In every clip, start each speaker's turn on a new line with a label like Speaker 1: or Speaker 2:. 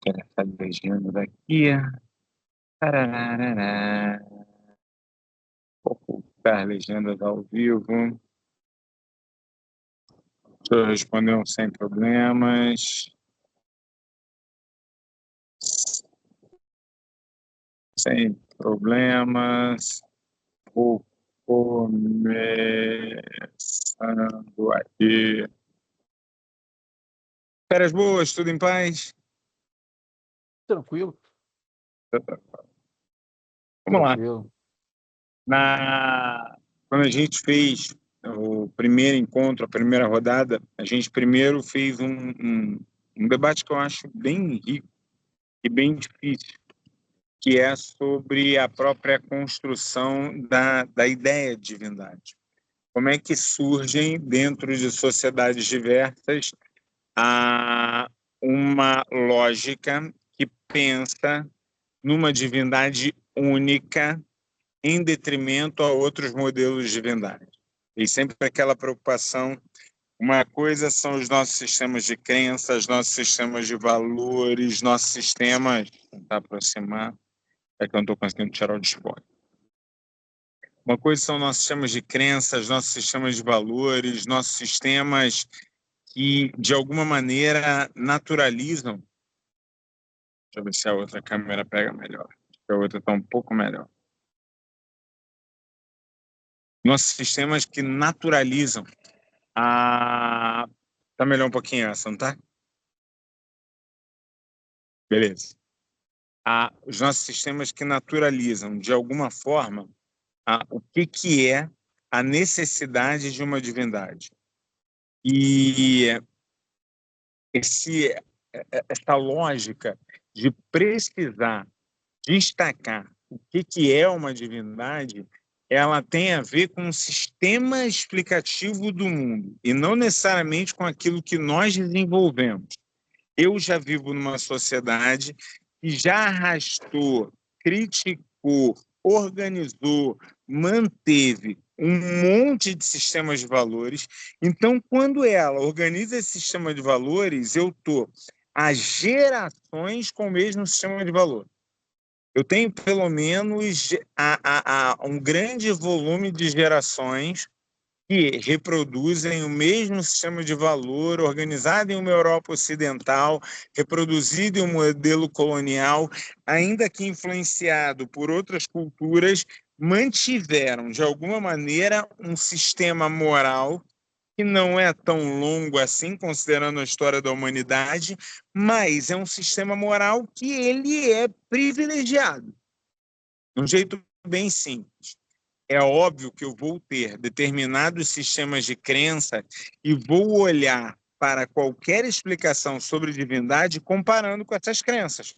Speaker 1: Tirar essa legenda daqui. Tarararará. Ocultar legendas ao vivo. Deixa eu responder um sem problemas. Sem problemas. Vou começando aqui. Férias boas, tudo em paz?
Speaker 2: Tranquilo.
Speaker 1: Vamos lá.
Speaker 2: Tranquilo.
Speaker 1: Quando a gente fez o primeiro encontro, a primeira rodada, a gente primeiro fez um debate que eu acho bem rico e bem difícil, que é sobre a própria construção da ideia de divindade. Como é que surgem, dentro de sociedades diversas, uma lógica que pensa numa divindade única em detrimento a outros modelos de divindade. E sempre aquela preocupação, uma coisa são os nossos sistemas de crenças, nossos sistemas de valores, nossos sistemas, tentar aproximar, é que eu não estou conseguindo tirar o display. Uma coisa são nossos sistemas de crenças, nossos sistemas de valores, nossos sistemas que, de alguma maneira, naturalizam. Deixa eu ver se a outra câmera pega melhor. A outra está um pouco melhor. Nossos sistemas que naturalizam a... Tá melhor um pouquinho essa, não tá? Beleza. Os nossos sistemas que naturalizam, de alguma forma, o que é a necessidade de uma divindade. E essa lógica de precisar destacar o que é uma divindade, ela tem a ver com o sistema explicativo do mundo, e não necessariamente com aquilo que nós desenvolvemos. Eu já vivo numa sociedade que já arrastou, criticou, organizou, manteve um monte de sistemas de valores. Então, quando ela organiza esse sistema de valores, eu estou há gerações com o mesmo sistema de valor. Eu tenho, pelo menos, um grande volume de gerações que reproduzem o mesmo sistema de valor organizado em uma Europa Ocidental, reproduzido em um modelo colonial, ainda que influenciado por outras culturas, mantiveram, de alguma maneira, um sistema moral que não é tão longo assim, considerando a história da humanidade, mas é um sistema moral que ele é privilegiado, de um jeito bem simples. É óbvio que eu vou ter determinados sistemas de crença e vou olhar para qualquer explicação sobre divindade comparando com essas crenças.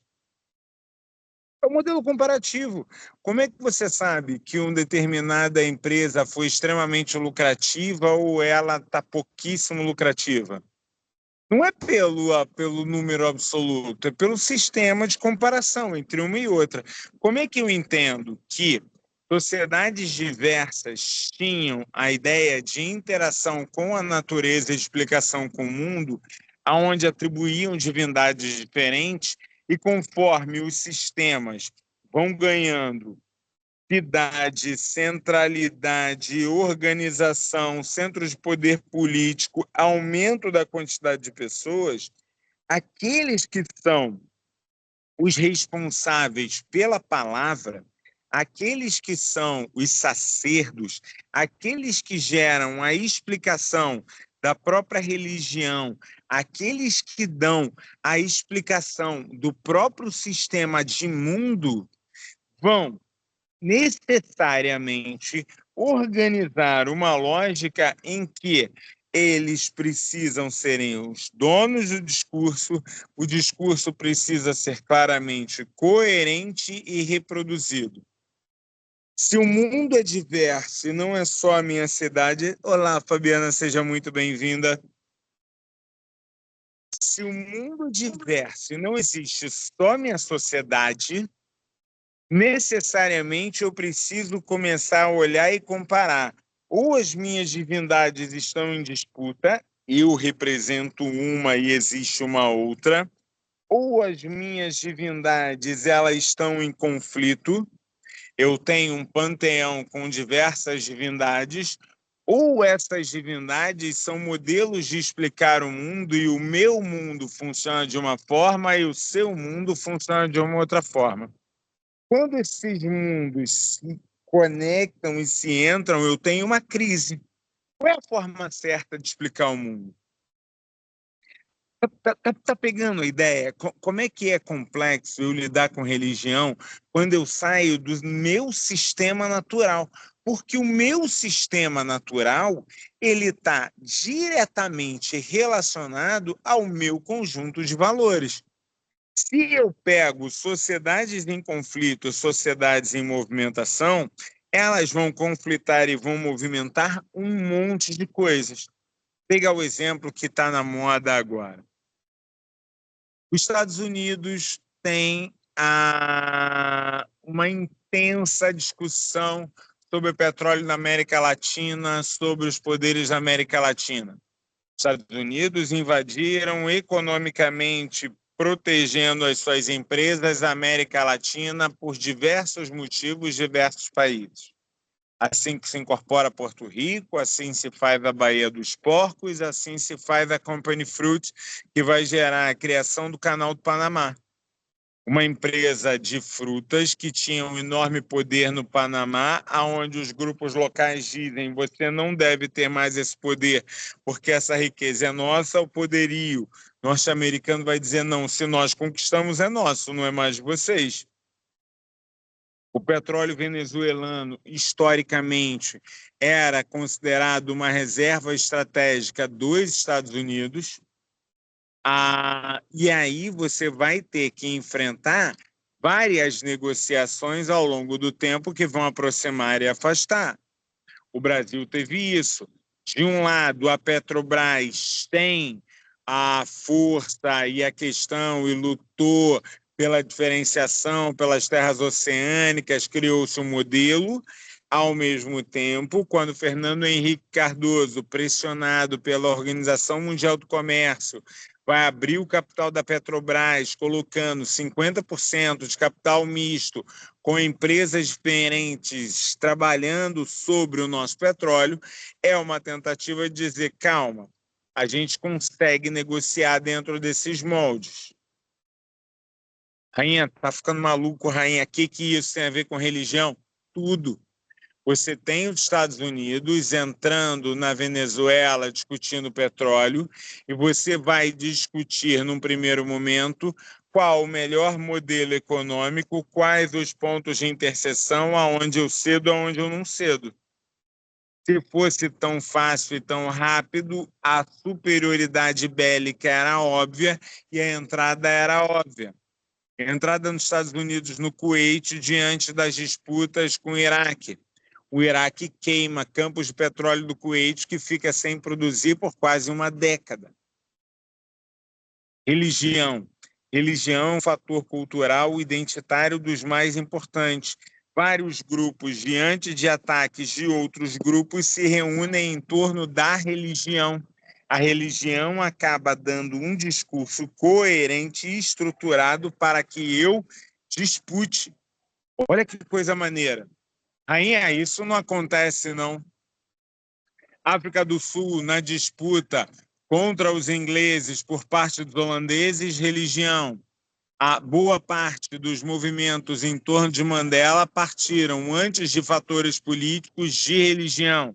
Speaker 1: É um modelo comparativo. Como é que você sabe que uma determinada empresa foi extremamente lucrativa ou ela está pouquíssimo lucrativa? Não é pelo número absoluto, é pelo sistema de comparação entre uma e outra. Como é que eu entendo que sociedades diversas tinham a ideia de interação com a natureza e de explicação com o mundo, aonde atribuíam divindades diferentes, e conforme os sistemas vão ganhando cidade, centralidade, organização, centro de poder político, aumento da quantidade de pessoas, aqueles que são os responsáveis pela palavra, aqueles que são os sacerdos, aqueles que geram a explicação da própria religião, aqueles que dão a explicação do próprio sistema de mundo, vão necessariamente organizar uma lógica em que eles precisam serem os donos do discurso, o discurso precisa ser claramente coerente e reproduzido. Se o mundo é diverso e não é só a minha cidade... Olá, Fabiana, seja muito bem-vinda. Se o mundo é diverso e não existe só a minha sociedade, necessariamente eu preciso começar a olhar e comparar. Ou as minhas divindades estão em disputa, eu represento uma e existe uma outra, ou as minhas divindades elas estão em conflito, eu tenho um panteão com diversas divindades, ou essas divindades são modelos de explicar o mundo e o meu mundo funciona de uma forma e o seu mundo funciona de uma outra forma. Quando esses mundos se conectam e se entram, eu tenho uma crise. Qual é a forma certa de explicar o mundo? Tá pegando a ideia? Como é que é complexo eu lidar com religião quando eu saio do meu sistema natural? Porque o meu sistema natural ele está diretamente relacionado ao meu conjunto de valores. Se eu pego sociedades em conflito, sociedades em movimentação, elas vão conflitar e vão movimentar um monte de coisas. Pegar o exemplo que está na moda agora. Os Estados Unidos têm uma intensa discussão sobre o petróleo na América Latina, sobre os poderes da América Latina. Os Estados Unidos invadiram economicamente, protegendo as suas empresas, a América Latina por diversos motivos, diversos países. Assim que se incorpora Porto Rico, assim se faz a Baía dos Porcos, assim se faz a Company Fruit, que vai gerar a criação do Canal do Panamá. Uma empresa de frutas que tinha um enorme poder no Panamá, aonde os grupos locais dizem você não deve ter mais esse poder, porque essa riqueza é nossa, o poderio norte-americano vai dizer não, se nós conquistamos é nosso, não é mais de vocês. O petróleo venezuelano, historicamente, era considerado uma reserva estratégica dos Estados Unidos. E aí você vai ter que enfrentar várias negociações ao longo do tempo que vão aproximar e afastar. O Brasil teve isso. De um lado, a Petrobras tem a força e a questão e lutou pela diferenciação, pelas terras oceânicas, criou-se um modelo. Ao mesmo tempo, quando Fernando Henrique Cardoso, pressionado pela Organização Mundial do Comércio, vai abrir o capital da Petrobras, colocando 50% de capital misto com empresas diferentes trabalhando sobre o nosso petróleo, é uma tentativa de dizer, calma, a gente consegue negociar dentro desses moldes. Rainha, tá ficando maluco, rainha, o que isso tem a ver com religião? Tudo. Você tem os Estados Unidos entrando na Venezuela discutindo petróleo e você vai discutir, num primeiro momento, qual o melhor modelo econômico, quais os pontos de interseção, aonde eu cedo, aonde eu não cedo. Se fosse tão fácil e tão rápido, a superioridade bélica era óbvia e a entrada era óbvia. A entrada nos Estados Unidos no Kuwait diante das disputas com o Iraque. O Iraque queima campos de petróleo do Kuwait que fica sem produzir por quase uma década. Religião. Religião é um fator cultural identitário dos mais importantes. Vários grupos, diante de ataques de outros grupos, se reúnem em torno da religião. A religião acaba dando um discurso coerente e estruturado para que eu dispute. Olha que coisa maneira. Rainha, isso não acontece, não. África do Sul, na disputa contra os ingleses por parte dos holandeses, religião. A boa parte dos movimentos em torno de Mandela partiram antes de fatores políticos de religião.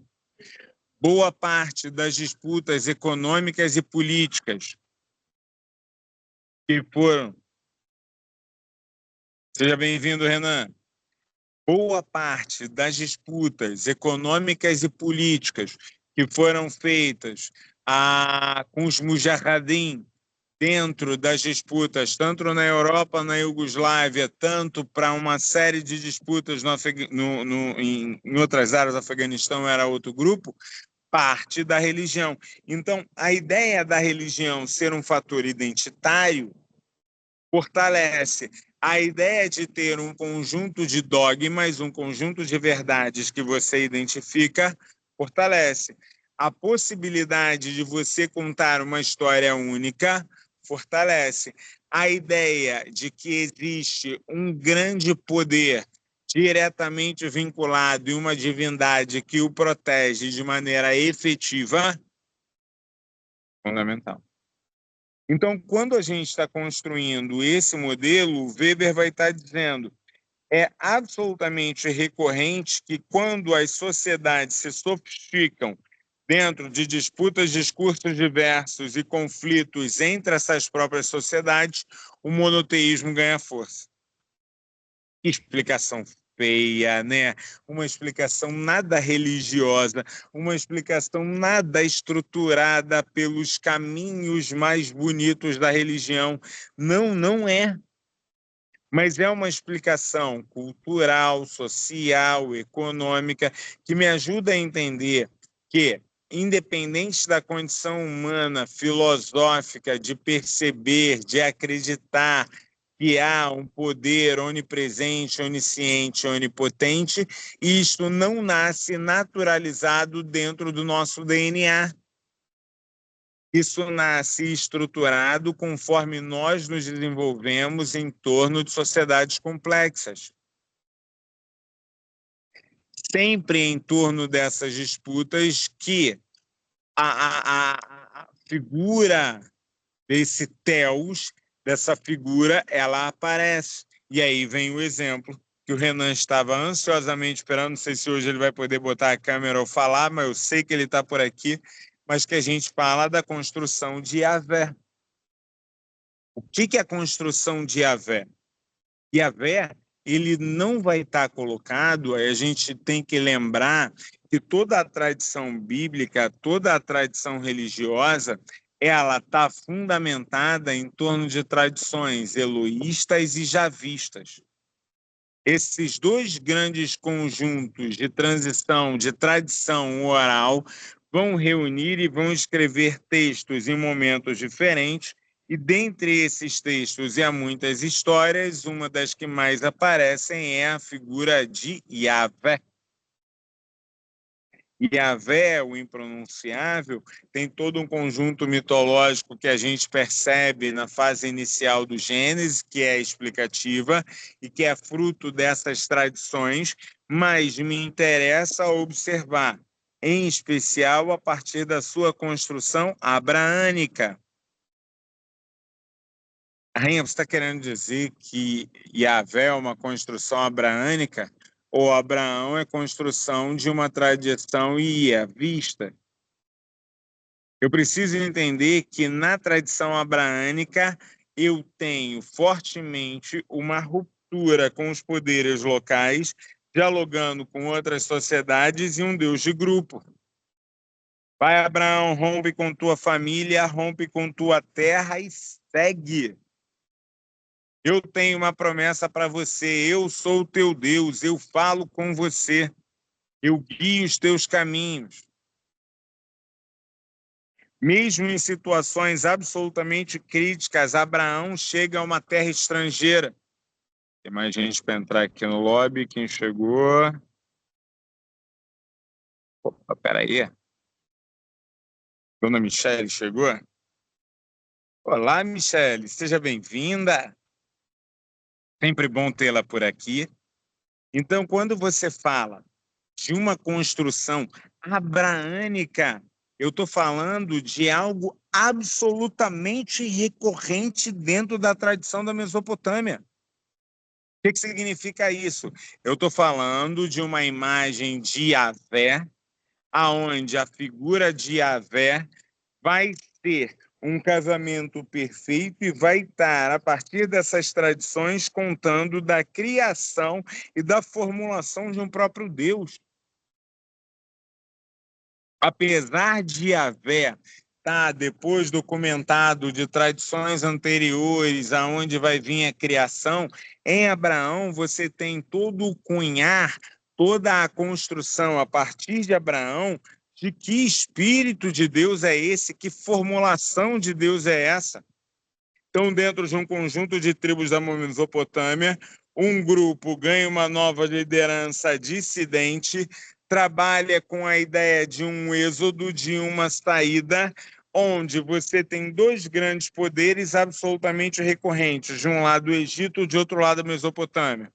Speaker 1: Boa parte das disputas econômicas e políticas que foram... Seja bem-vindo, Renan. Boa parte das disputas econômicas e políticas que foram feitas com os mujahideen dentro das disputas, tanto na Europa, na Iugoslávia, tanto para uma série de disputas em outras áreas, do Afeganistão era outro grupo, parte da religião. Então, a ideia da religião ser um fator identitário fortalece a ideia de ter um conjunto de dogmas, um conjunto de verdades que você identifica, fortalece. A possibilidade de você contar uma história única, fortalece. a ideia de que existe um grande poder diretamente vinculado e uma divindade que o protege de maneira efetiva, fundamental. Então, quando a gente está construindo esse modelo, o Weber vai estar dizendo é absolutamente recorrente que quando as sociedades se sofisticam dentro de disputas, discursos diversos e conflitos entre essas próprias sociedades, o monoteísmo ganha força. Que explicação feia, né? Uma explicação nada religiosa, uma explicação nada estruturada pelos caminhos mais bonitos da religião. Não, não é. Mas é uma explicação cultural, social, econômica, que me ajuda a entender que, independente da condição humana, filosófica, de perceber, de acreditar que há um poder onipresente, onisciente, onipotente, isto não nasce naturalizado dentro do nosso DNA. Isso nasce estruturado conforme nós nos desenvolvemos em torno de sociedades complexas. Sempre em torno dessas disputas que a figura desse Theos, dessa figura, ela aparece. E aí vem o exemplo que o Renan estava ansiosamente esperando, não sei se hoje ele vai poder botar a câmera ou falar, mas eu sei que ele está por aqui, mas que a gente fala da construção de Yahvé. O que é a construção de Yahvé? Yahvé, ele não vai estar colocado, a gente tem que lembrar que toda a tradição bíblica, toda a tradição religiosa, ela está fundamentada em torno de tradições eloístas e javistas. Esses dois grandes conjuntos de transição, de tradição oral, vão reunir e vão escrever textos em momentos diferentes, e dentre esses textos e há muitas histórias, uma das que mais aparecem é a figura de Yahvé. Yahvé, o impronunciável, tem todo um conjunto mitológico que a gente percebe na fase inicial do Gênesis, que é explicativa e que é fruto dessas tradições, mas me interessa observar, em especial a partir da sua construção abraânica. Rainha, você está querendo dizer que Yahvé é uma construção abraânica? Ou Abraão é construção de uma tradição iavista? Eu preciso entender que na tradição abraânica eu tenho fortemente uma ruptura com os poderes locais, dialogando com outras sociedades e um Deus de grupo. Vai, Abraão, rompe com tua família, rompe com tua terra e segue. Eu tenho uma promessa para você, eu sou o teu Deus, eu falo com você, eu guio os teus caminhos. Mesmo em situações absolutamente críticas, Abraão chega a uma terra estrangeira. Tem mais gente para entrar aqui no lobby, quem chegou? Opa, peraí. Dona Michele chegou? Olá, Michele, seja bem-vinda. Sempre bom tê-la por aqui. Então, quando você fala de uma construção abraânica, eu estou falando de algo absolutamente recorrente dentro da tradição da Mesopotâmia. O que significa isso? Eu estou falando de uma imagem de Yahvé, aonde a figura de Yahvé vai ser um casamento perfeito e vai estar, a partir dessas tradições, contando da criação e da formulação de um próprio Deus. Apesar de Yahvé estar depois documentado de tradições anteriores, aonde vai vir a criação, em Abraão você tem todo o cunhar, toda a construção a partir de Abraão, de que espírito de Deus é esse, que formulação de Deus é essa. Então, dentro de um conjunto de tribos da Mesopotâmia, um grupo ganha uma nova liderança dissidente, trabalha com a ideia de um êxodo, de uma saída, onde você tem dois grandes poderes absolutamente recorrentes, de um lado o Egito, de outro lado a Mesopotâmia.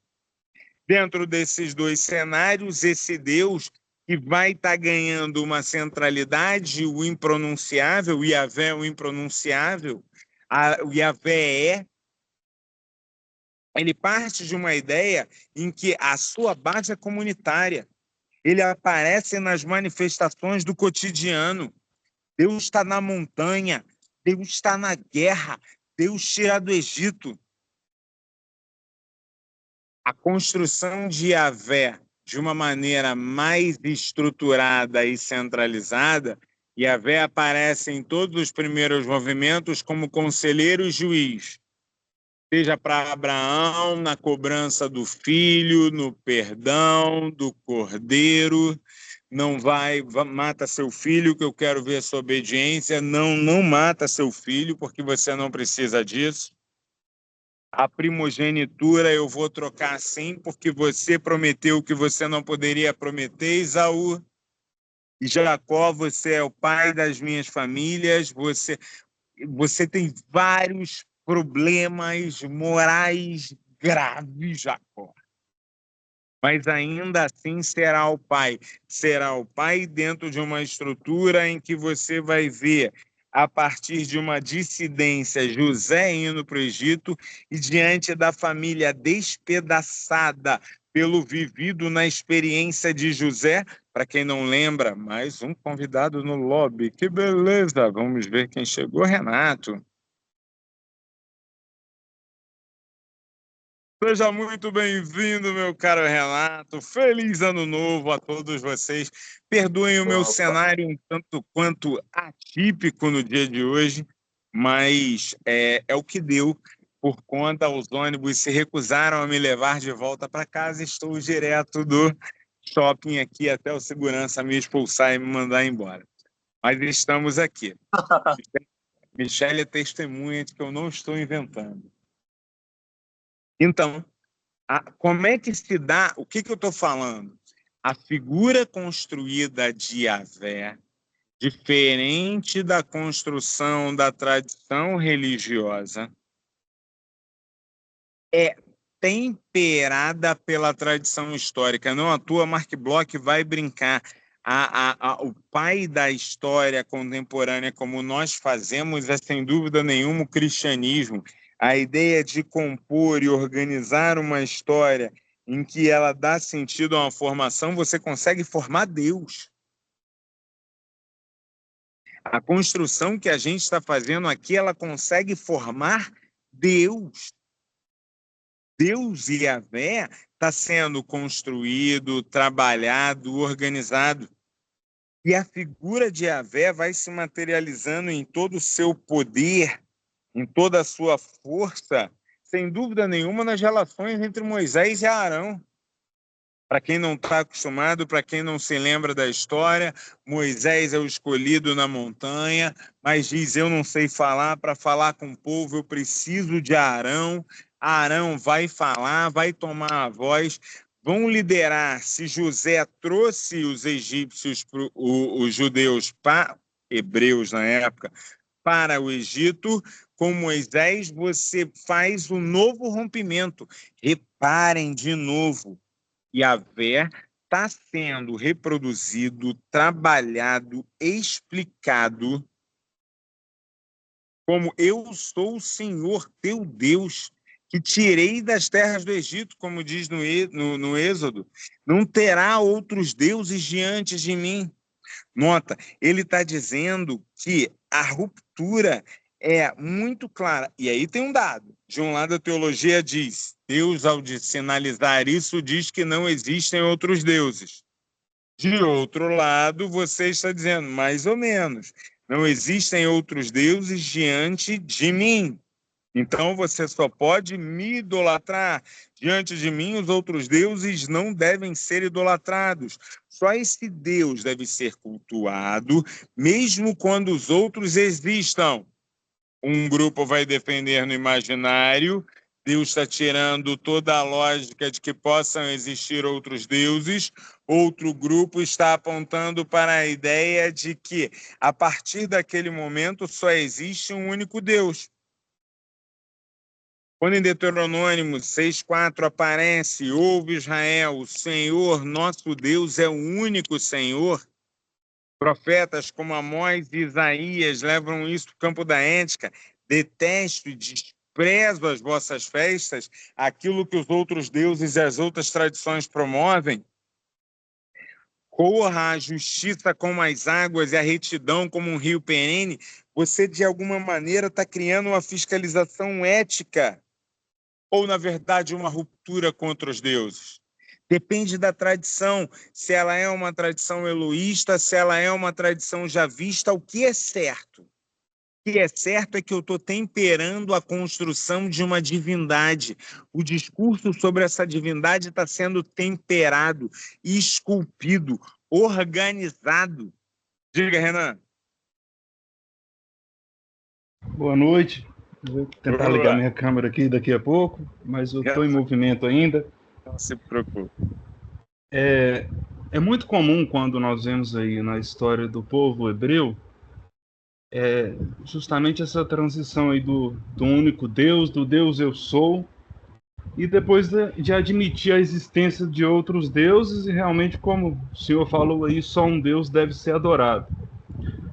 Speaker 1: Dentro desses dois cenários, esse Deus que vai estar ganhando uma centralidade, o impronunciável, o Yahvé, o impronunciável, o Yahvé ele parte de uma ideia em que a sua base é comunitária. Ele aparece nas manifestações do cotidiano. Deus está na montanha, Deus está na guerra, Deus tira do Egito. A construção de Yahvé de uma maneira mais estruturada e centralizada, Yahvé aparece em todos os primeiros movimentos como conselheiro e juiz, seja para Abraão na cobrança do filho, no perdão do cordeiro, não mata seu filho que eu quero ver sua obediência, não mata seu filho porque você não precisa disso. A primogenitura eu vou trocar sim, porque você prometeu que você não poderia prometer, Esaú. E Jacó, você é o pai das minhas famílias, você tem vários problemas morais graves, Jacó. Mas ainda assim será o pai. Será o pai dentro de uma estrutura em que você vai ver, a partir de uma dissidência, José indo para o Egito e diante da família despedaçada pelo vivido na experiência de José. Para quem não lembra, mais um convidado no lobby. Que beleza! Vamos ver quem chegou, Renato. Seja muito bem-vindo, meu caro Renato. Feliz ano novo a todos vocês. Perdoem o meu cenário um tanto quanto atípico no dia de hoje, mas é o que deu. Por conta, os ônibus se recusaram a me levar de volta para casa. Estou direto do shopping aqui até o segurança me expulsar e me mandar embora. Mas estamos aqui. Michele é testemunha de que eu não estou inventando. Então, como é que se dá? O que eu estou falando? A figura construída de Yahvé, diferente da construção da tradição religiosa, é temperada pela tradição histórica. Não à toa, Mark Bloch vai brincar. O pai da história contemporânea, como nós fazemos, é sem dúvida nenhuma o cristianismo. A ideia de compor e organizar uma história em que ela dá sentido a uma formação, você consegue formar Deus. A construção que a gente está fazendo aqui, ela consegue formar Deus. Deus e Yahvé está sendo construído, trabalhado, organizado. E a figura de Yahvé vai se materializando em todo o seu poder, em toda a sua força, sem dúvida nenhuma, nas relações entre Moisés e Arão. Para quem não está acostumado, para quem não se lembra da história, Moisés é o escolhido na montanha, mas diz, eu não sei falar, para falar com o povo eu preciso de Arão. Arão vai falar, vai tomar a voz, vão liderar. Se José trouxe os egípcios, os judeus, hebreus na época, para o Egito, com Moisés você faz um novo rompimento. Reparem de novo, Yahvé está sendo reproduzido, trabalhado, explicado como eu sou o Senhor teu Deus, que tirei das terras do Egito, como diz no Êxodo. Não terá outros deuses diante de mim. Nota, ele está dizendo que a ruptura é muito clara. E aí tem um dado. De um lado, a teologia diz, Deus, ao sinalizar isso, diz que não existem outros deuses. De outro lado, você está dizendo, mais ou menos, não existem outros deuses diante de mim. Então, você só pode me idolatrar. Diante de mim, os outros deuses não devem ser idolatrados. Só esse Deus deve ser cultuado, mesmo quando os outros existam. Um grupo vai defender no imaginário Deus está tirando toda a lógica de que possam existir outros deuses. Outro grupo está apontando para a ideia de que, a partir daquele momento, só existe um único Deus. Quando em Deuteronômio 6,4 aparece: ouve Israel, o Senhor nosso Deus é o único Senhor. Profetas como Amós e Isaías levam isso para o campo da ética. Detesto e desprezo as vossas festas, aquilo que os outros deuses e as outras tradições promovem. Corra a justiça como as águas e a retidão como um rio perene. Você, de alguma maneira, está criando uma fiscalização ética ou, na verdade, uma ruptura contra os deuses. Depende da tradição, se ela é uma tradição eloísta, se ela é uma tradição javista. O que é certo? O que é certo é que eu estou temperando a construção de uma divindade. O discurso sobre essa divindade está sendo temperado, esculpido, organizado. Diga, Renan.
Speaker 3: Boa noite. Vou tentar ligar minha câmera aqui daqui a pouco, mas eu estou em movimento ainda.
Speaker 1: Não se preocupe.
Speaker 3: É muito comum quando nós vemos aí na história do povo hebreu, justamente essa transição aí do único Deus, do Deus eu sou, e depois de admitir a existência de outros deuses, e realmente, como o senhor falou aí, só um Deus deve ser adorado.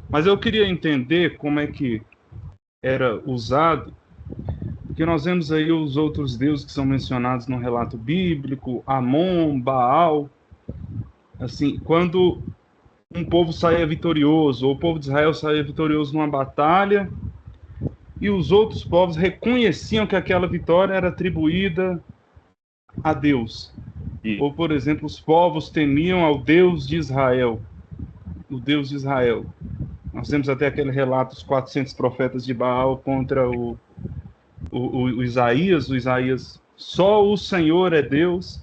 Speaker 3: Mas eu queria entender como é que era usado, porque nós vemos aí os outros deuses que são mencionados no relato bíblico, Amon, Baal. Assim, quando um povo saía vitorioso, ou o povo de Israel saía vitorioso numa batalha, e os outros povos reconheciam que aquela vitória era atribuída a Deus. Ou, por exemplo, os povos temiam ao Deus de Israel, o Deus de Israel. Nós temos até aquele relato dos 400 profetas de Baal contra o Isaías. O Isaías, só o Senhor é Deus.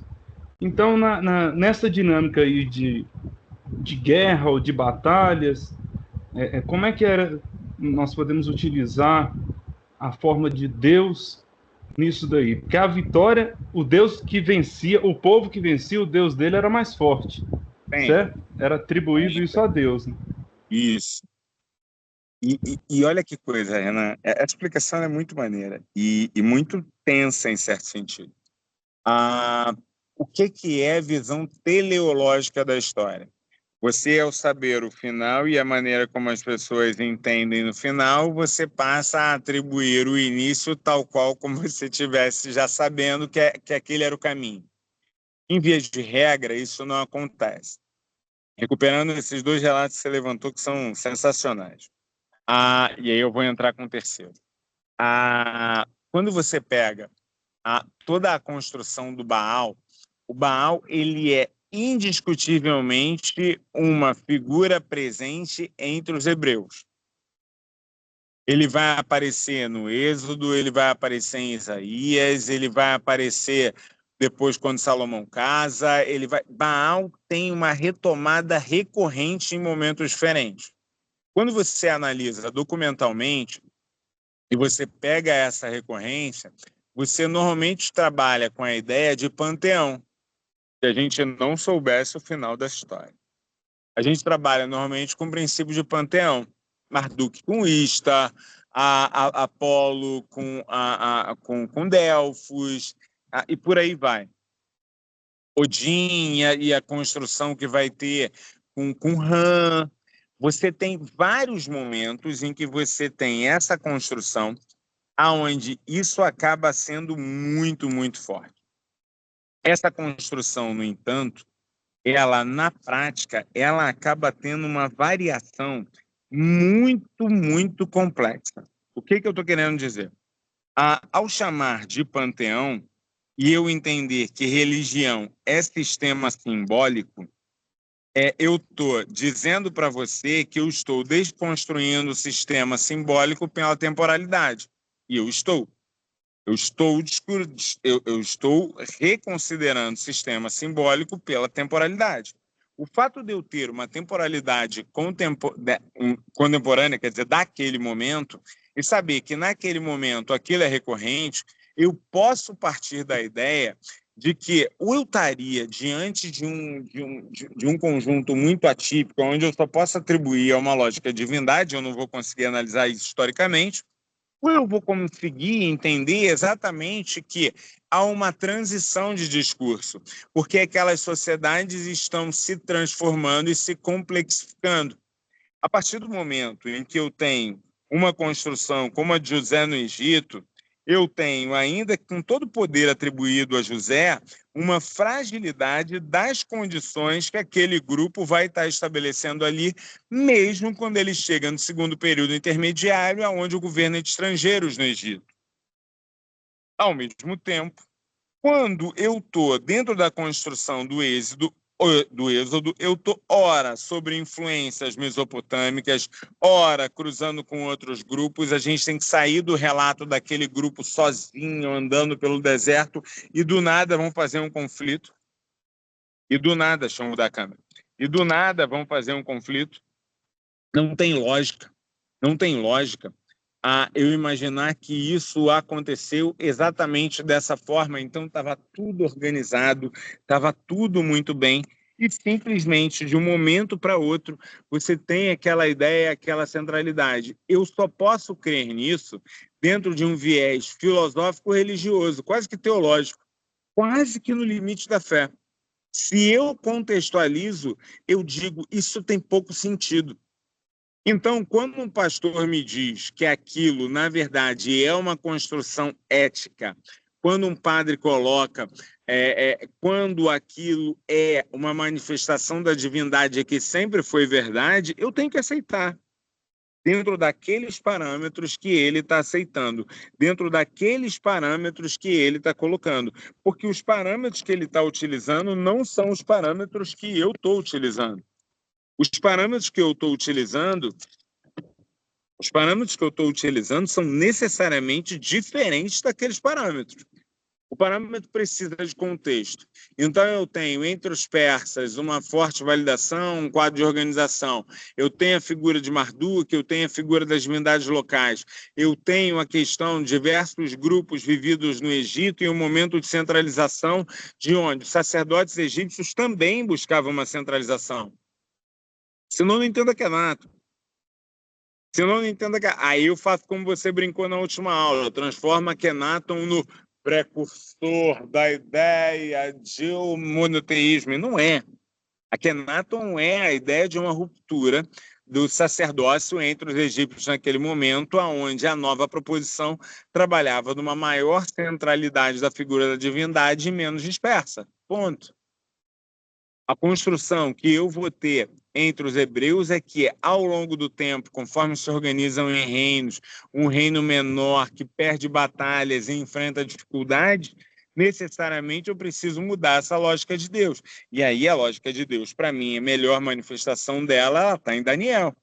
Speaker 3: Então, nessa dinâmica aí de guerra ou de batalhas, como é que nós podemos utilizar a forma de Deus nisso daí? Porque a vitória, o Deus que vencia, o povo que vencia, o Deus dele era mais forte. Certo? Era atribuído isso a Deus. Né?
Speaker 1: Isso. E olha que coisa, Renan, a explicação é muito maneira e muito tensa em certo sentido. O que é a visão teleológica da história? Você, ao saber o final e a maneira como as pessoas entendem no final, você passa a atribuir o início tal qual como você estivesse já sabendo que aquele era o caminho. Em via de regra, isso não acontece. Recuperando esses dois relatos que você levantou, que são sensacionais. E aí eu vou entrar com o terceiro. Quando você pega toda a construção do Baal, o Baal ele é indiscutivelmente uma figura presente entre os hebreus. Ele vai aparecer no Êxodo, ele vai aparecer em Isaías, ele vai aparecer depois quando Salomão casa. Baal tem uma retomada recorrente em momentos diferentes. Quando você analisa documentalmente e você pega essa recorrência, você normalmente trabalha com a ideia de panteão, se a gente não soubesse o final da história. A gente trabalha normalmente com o princípio de panteão. Marduk com Ista, Apolo com Delfos, e por aí vai. Odin e a construção que vai ter com Ram. Você tem vários momentos em que você tem essa construção aonde isso acaba sendo muito, muito forte. Essa construção, no entanto, ela, na prática, ela acaba tendo uma variação muito, muito complexa. O que eu estou querendo dizer? Ao chamar de panteão, e eu entender que religião é sistema simbólico, eu estou dizendo para você que eu estou desconstruindo o sistema simbólico pela temporalidade. E eu estou. Eu estou reconsiderando o sistema simbólico pela temporalidade. O fato de eu ter uma temporalidade contemporânea, quer dizer, daquele momento, e saber que naquele momento aquilo é recorrente, eu posso partir da ideia de que eu estaria diante de um conjunto muito atípico, onde eu só posso atribuir a uma lógica de divindade, eu não vou conseguir analisar isso historicamente, ou eu vou conseguir entender exatamente que há uma transição de discurso, porque aquelas sociedades estão se transformando e se complexificando. A partir do momento em que eu tenho uma construção como a de José no Egito, eu tenho, ainda com todo o poder atribuído a José, uma fragilidade das condições que aquele grupo vai estar estabelecendo ali, mesmo quando ele chega no segundo período intermediário, onde o governo é de estrangeiros no Egito. Ao mesmo tempo, quando eu estou dentro da construção do Êxodo, eu estou, ora, sobre influências mesopotâmicas, ora, cruzando com outros grupos. A gente tem que sair do relato daquele grupo sozinho, andando pelo deserto, e do nada vão fazer um conflito. E do nada, chamo da câmera. E do nada vão fazer um conflito. Não tem lógica. Não tem lógica eu imaginar que isso aconteceu exatamente dessa forma. Então, estava tudo organizado, estava tudo muito bem, e simplesmente, de um momento para outro, você tem aquela ideia, aquela centralidade. Eu só posso crer nisso dentro de um viés filosófico-religioso, quase que teológico, quase que no limite da fé. Se eu contextualizo, eu digo, isso tem pouco sentido. Então, quando um pastor me diz que aquilo, na verdade, é uma construção ética, quando um padre coloca, quando aquilo é uma manifestação da divindade que sempre foi verdade, eu tenho que aceitar, dentro daqueles parâmetros que ele está aceitando, dentro daqueles parâmetros que ele está colocando, porque os parâmetros que ele está utilizando não são os parâmetros que eu estou utilizando. Os parâmetros que eu estou utilizando são necessariamente diferentes daqueles parâmetros. O parâmetro precisa de contexto. Então, eu tenho, entre os persas, uma forte validação, um quadro de organização. Eu tenho a figura de Marduk, eu tenho a figura das divindades locais. Eu tenho a questão de diversos grupos vividos no Egito em um momento de centralização, de onde os sacerdotes egípcios também buscavam uma centralização. Senão, não entendo Akhenaton. Senão, não entendo Aí eu faço como você brincou na última aula, transforma Akhenaton no precursor da ideia de monoteísmo. E não é. Akhenaton é a ideia de uma ruptura do sacerdócio entre os egípcios naquele momento, onde a nova proposição trabalhava numa maior centralidade da figura da divindade e menos dispersa. Ponto. A construção que eu vou ter entre os hebreus é que, ao longo do tempo, conforme se organizam em reinos, um reino menor que perde batalhas e enfrenta dificuldades, necessariamente eu preciso mudar essa lógica de Deus. E aí a lógica de Deus, para mim, a melhor manifestação dela está em Daniel.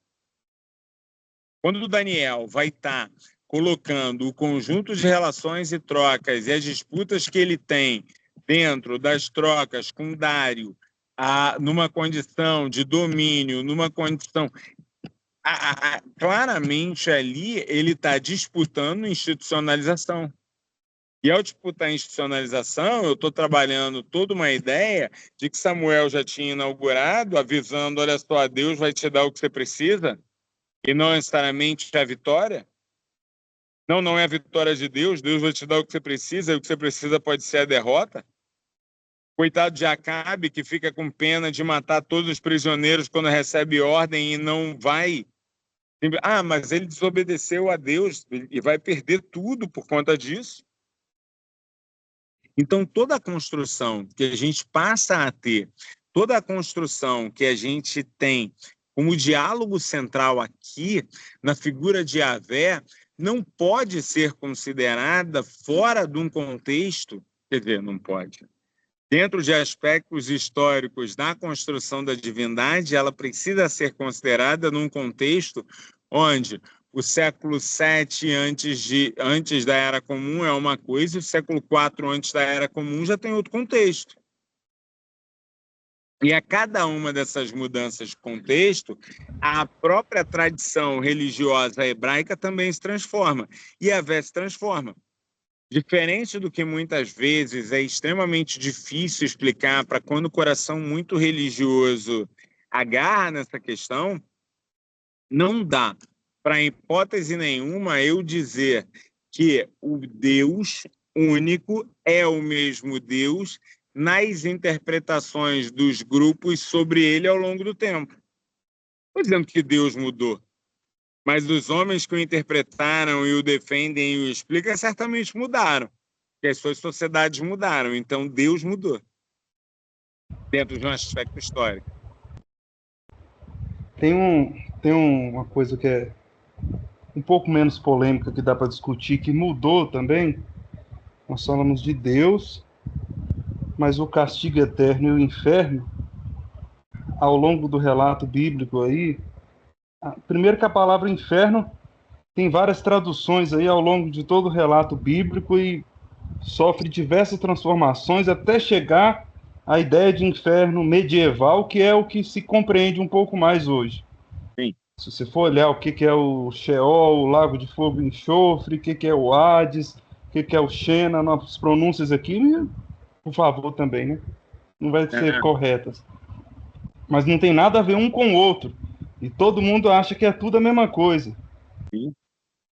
Speaker 1: Quando o Daniel vai estar colocando o conjunto de relações e trocas e as disputas que ele tem dentro das trocas com Dário, numa condição de domínio, numa condição... claramente ali ele está disputando institucionalização. E ao disputar institucionalização, eu estou trabalhando toda uma ideia de que Samuel já tinha inaugurado, avisando, olha só, Deus vai te dar o que você precisa, e não necessariamente a vitória. Não é a vitória de Deus, Deus vai te dar o que você precisa, e o que você precisa pode ser a derrota. Coitado de Acabe, que fica com pena de matar todos os prisioneiros quando recebe ordem e não vai. Mas ele desobedeceu a Deus e vai perder tudo por conta disso. Então, toda a construção que a gente passa a ter, toda a construção que a gente tem como diálogo central aqui, na figura de Yahvé, não pode ser considerada fora de um contexto, quer dizer, não pode. Dentro de aspectos históricos da construção da divindade, ela precisa ser considerada num contexto onde o século VII antes da Era Comum é uma coisa, e o século IV antes da Era Comum já tem outro contexto. E a cada uma dessas mudanças de contexto, a própria tradição religiosa hebraica também se transforma, e a Yahvé se transforma. Diferente do que muitas vezes é extremamente difícil explicar para quando o coração muito religioso agarra nessa questão, não dá para, em hipótese nenhuma, eu dizer que o Deus único é o mesmo Deus nas interpretações dos grupos sobre ele ao longo do tempo. Estou dizendo que Deus mudou, mas os homens que o interpretaram e o defendem e o explicam certamente mudaram, porque as suas sociedades mudaram, então Deus mudou dentro de um aspecto histórico.
Speaker 3: Tem uma coisa que é um pouco menos polêmica que dá para discutir, que mudou também. Nós falamos de Deus, mas o castigo eterno e o inferno, ao longo do relato bíblico aí, primeiro que a palavra inferno tem várias traduções aí ao longo de todo o relato bíblico e sofre diversas transformações até chegar à ideia de inferno medieval, que é o que se compreende um pouco mais hoje.
Speaker 1: Sim.
Speaker 3: Se você for olhar o que é o Sheol, o Lago de Fogo e Enxofre, o que é o Hades, o que é o Xena, nas pronúncias aqui, por favor, também, né? Não vai ser corretas. Mas não tem nada a ver um com o outro. E todo mundo acha que é tudo a mesma coisa.
Speaker 1: Sim.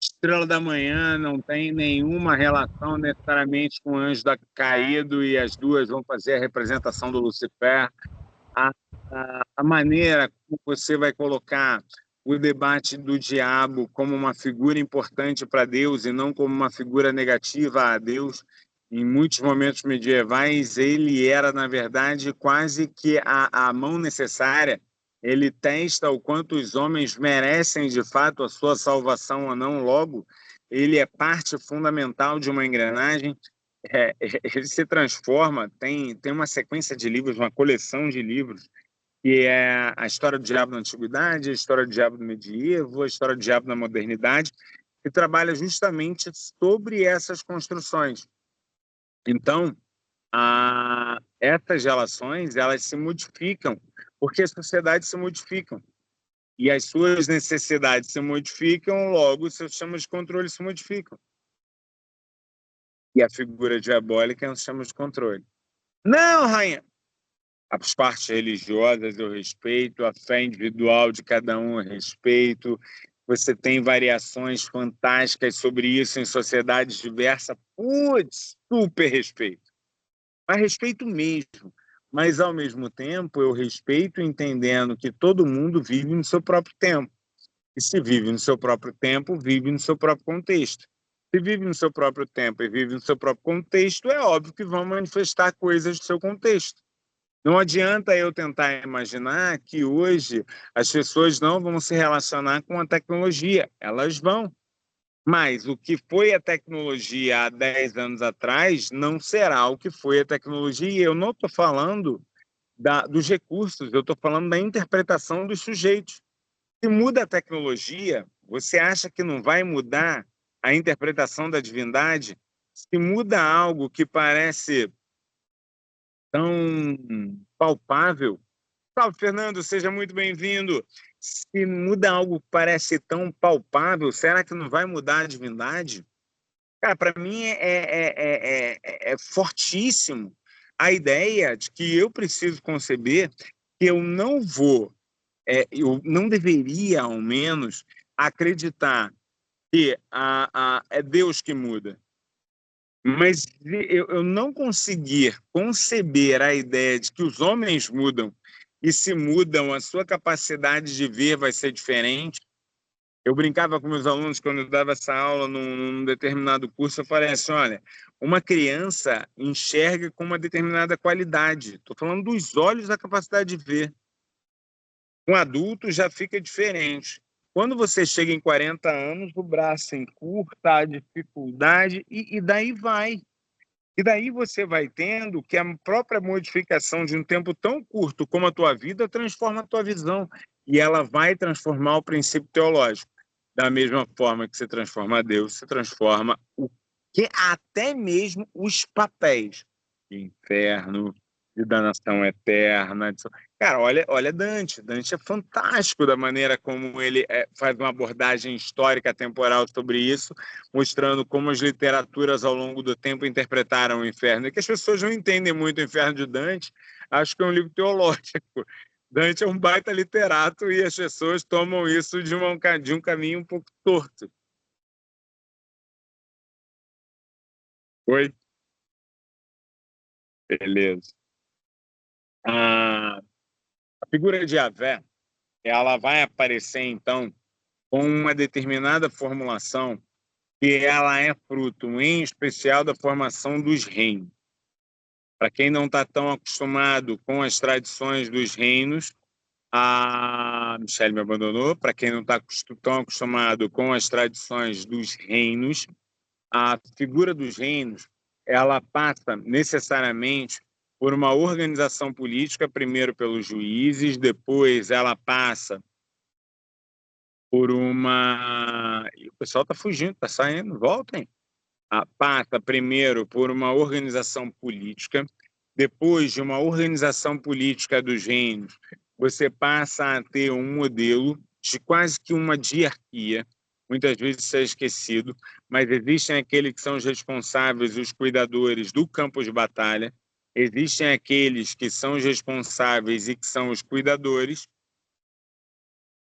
Speaker 1: Estrela da Manhã não tem nenhuma relação necessariamente com o anjo caído e as duas vão fazer a representação do Lucifer. A maneira como você vai colocar o debate do diabo como uma figura importante para Deus e não como uma figura negativa a Deus, em muitos momentos medievais, ele era, na verdade, quase que a mão necessária. Ele testa o quanto os homens merecem, de fato, a sua salvação ou não. Logo, ele é parte fundamental de uma engrenagem. Ele se transforma, tem uma sequência de livros, uma coleção de livros, que é a história do diabo na antiguidade, a história do diabo no medievo, a história do diabo na modernidade, que trabalha justamente sobre essas construções. Então, essas relações, elas se modificam, porque as sociedades se modificam. E as suas necessidades se modificam, logo os seus sistemas de controle se modificam. E a figura diabólica é um sistema de controle. Não, rainha! As partes religiosas eu respeito, a fé individual de cada um eu respeito. Você tem variações fantásticas sobre isso em sociedades diversas. Putz, super respeito. Mas respeito mesmo. Mas, ao mesmo tempo, eu respeito entendendo que todo mundo vive no seu próprio tempo. E se vive no seu próprio tempo, vive no seu próprio contexto. Se vive no seu próprio tempo e vive no seu próprio contexto, é óbvio que vão manifestar coisas do seu contexto. Não adianta eu tentar imaginar que hoje as pessoas não vão se relacionar com a tecnologia. Elas vão. Mas o que foi a tecnologia há 10 anos atrás não será o que foi a tecnologia. E eu não estou falando dos recursos, eu estou falando da interpretação dos sujeitos. Se muda a tecnologia, você acha que não vai mudar a interpretação da divindade? Se muda algo que parece tão palpável. Salve, Fernando, seja muito bem-vindo. Se muda algo que parece tão palpável, será que não vai mudar a divindade? Cara, para mim é fortíssimo a ideia de que eu preciso conceber que eu não vou, eu não deveria, ao menos, acreditar que é Deus que muda. Mas eu não conseguir conceber a ideia de que os homens mudam e se mudam, a sua capacidade de ver vai ser diferente. Eu brincava com meus alunos quando eu dava essa aula num determinado curso, eu falei assim, olha, uma criança enxerga com uma determinada qualidade. Estou falando dos olhos, da capacidade de ver. Um adulto já fica diferente. Quando você chega em 40 anos, o braço encurta, a dificuldade, e daí vai. E daí você vai tendo que a própria modificação de um tempo tão curto como a tua vida transforma a tua visão. E ela vai transformar o princípio teológico. Da mesma forma que você transforma Deus, você transforma até mesmo os papéis de inferno, de danação eterna. Cara, olha Dante. Dante é fantástico da maneira como ele faz uma abordagem histórica temporal sobre isso, mostrando como as literaturas ao longo do tempo interpretaram o inferno. E que as pessoas não entendem muito o inferno de Dante, acho que é um livro teológico. Dante é um baita literato e as pessoas tomam isso de um caminho um pouco torto. Oi? Beleza. A figura de Yahvé, ela vai aparecer, então, com uma determinada formulação que ela é fruto, em especial, da formação dos reinos. Para quem não está tão acostumado com as tradições dos reinos, a Michelle me abandonou. Para quem não está tão acostumado com as tradições dos reinos, a figura dos reinos ela passa necessariamente por uma organização política, primeiro pelos juízes, depois ela passa por uma... O pessoal está fugindo, está saindo, voltem. Passa primeiro por uma organização política, depois de uma organização política dos reinos, você passa a ter um modelo de quase que uma diarquia, muitas vezes isso é esquecido, mas existem aqueles que são os responsáveis, os cuidadores do campo de batalha, existem aqueles que são os responsáveis e que são os cuidadores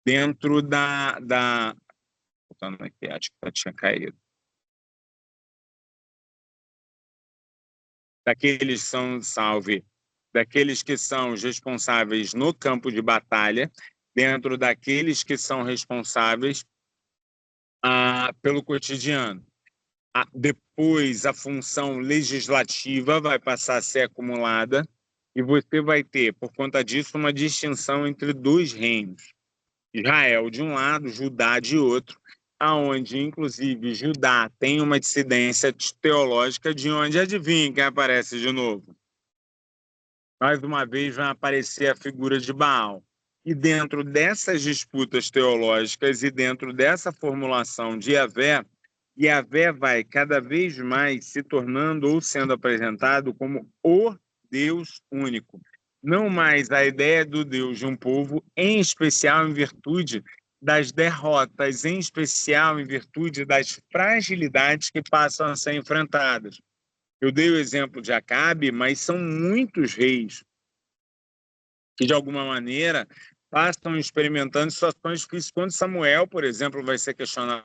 Speaker 1: dentro da... Acho que tinha caído. Daqueles são, daqueles que são os responsáveis no campo de batalha, dentro daqueles que são responsáveis pelo cotidiano. Depois, a função legislativa vai passar a ser acumulada e você vai ter, por conta disso, uma distinção entre dois reinos. Israel de um lado, Judá de outro, aonde, inclusive, Judá tem uma dissidência teológica de onde, adivinha quem aparece de novo? Mais uma vez vai aparecer a figura de Baal. E dentro dessas disputas teológicas e dentro dessa formulação de Yahvé, Yahvé vai cada vez mais se tornando ou sendo apresentado como o Deus único. Não mais a ideia do Deus de um povo, em especial em virtude das derrotas, em especial em virtude das fragilidades que passam a ser enfrentadas. Eu dei o exemplo de Acabe, mas são muitos reis que, de alguma maneira, passam experimentando situações difíceis. Quando Samuel, por exemplo, vai ser questionado,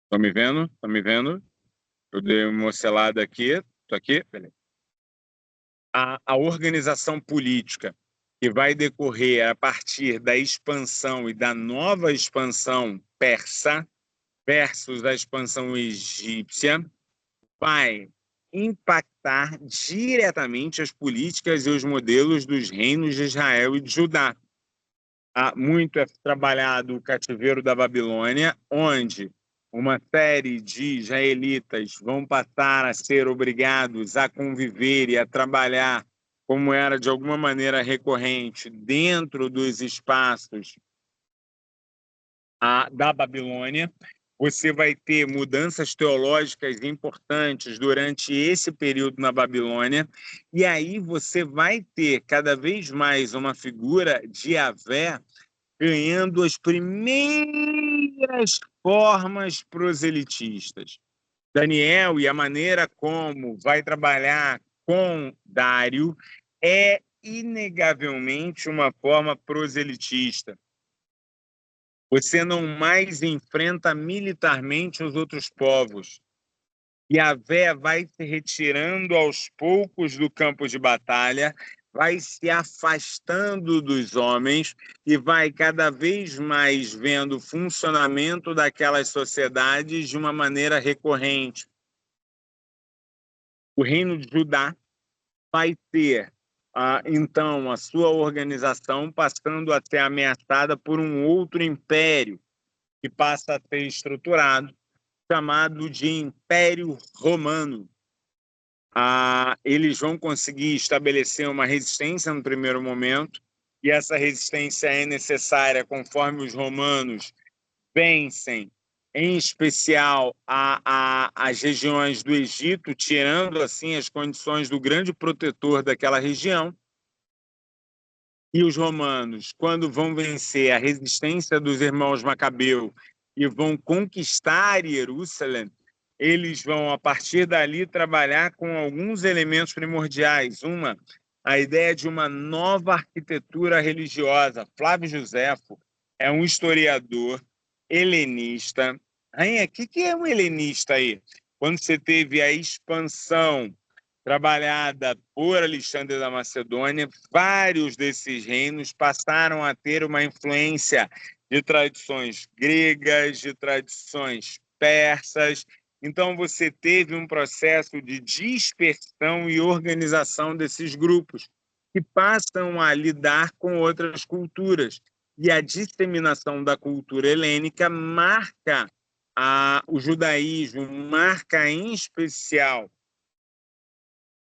Speaker 1: estão me vendo? Estão me vendo? Eu dei uma oscilada aqui. Estou aqui? Beleza. A organização política que vai decorrer a partir da expansão e da nova expansão persa versus a expansão egípcia vai impactar diretamente as políticas e os modelos dos reinos de Israel e de Judá. Muito é trabalhado o cativeiro da Babilônia, onde uma série de israelitas vão passar a ser obrigados a conviver e a trabalhar como era de alguma maneira recorrente dentro dos espaços da Babilônia. Você vai ter mudanças teológicas importantes durante esse período na Babilônia, e aí você vai ter cada vez mais uma figura de Yahvé ganhando as primeiras formas proselitistas. Daniel e a maneira como vai trabalhar com Dário é inegavelmente uma forma proselitista. Você não mais enfrenta militarmente os outros povos. Yahvé vai se retirando aos poucos do campo de batalha, vai se afastando dos homens e vai cada vez mais vendo o funcionamento daquelas sociedades de uma maneira recorrente. O reino de Judá vai ter, então, a sua organização passando a ser ameaçada por um outro império que passa a ser estruturado, chamado de Império Romano. Eles vão conseguir estabelecer uma resistência no primeiro momento e essa resistência é necessária conforme os romanos vencem, em especial as regiões do Egito, tirando assim as condições do grande protetor daquela região. E os romanos, quando vão vencer a resistência dos irmãos Macabeu e vão conquistar Jerusalém, eles vão, a partir dali, trabalhar com alguns elementos primordiais. A ideia de uma nova arquitetura religiosa. Flávio Josefo é um historiador helenista. Rainha, o que é um helenista aí? Quando você teve a expansão trabalhada por Alexandre da Macedônia, vários desses reinos passaram a ter uma influência de tradições gregas, de tradições persas. Então, você teve um processo de dispersão e organização desses grupos, que passam a lidar com outras culturas. E a disseminação da cultura helênica marca o judaísmo, marca em especial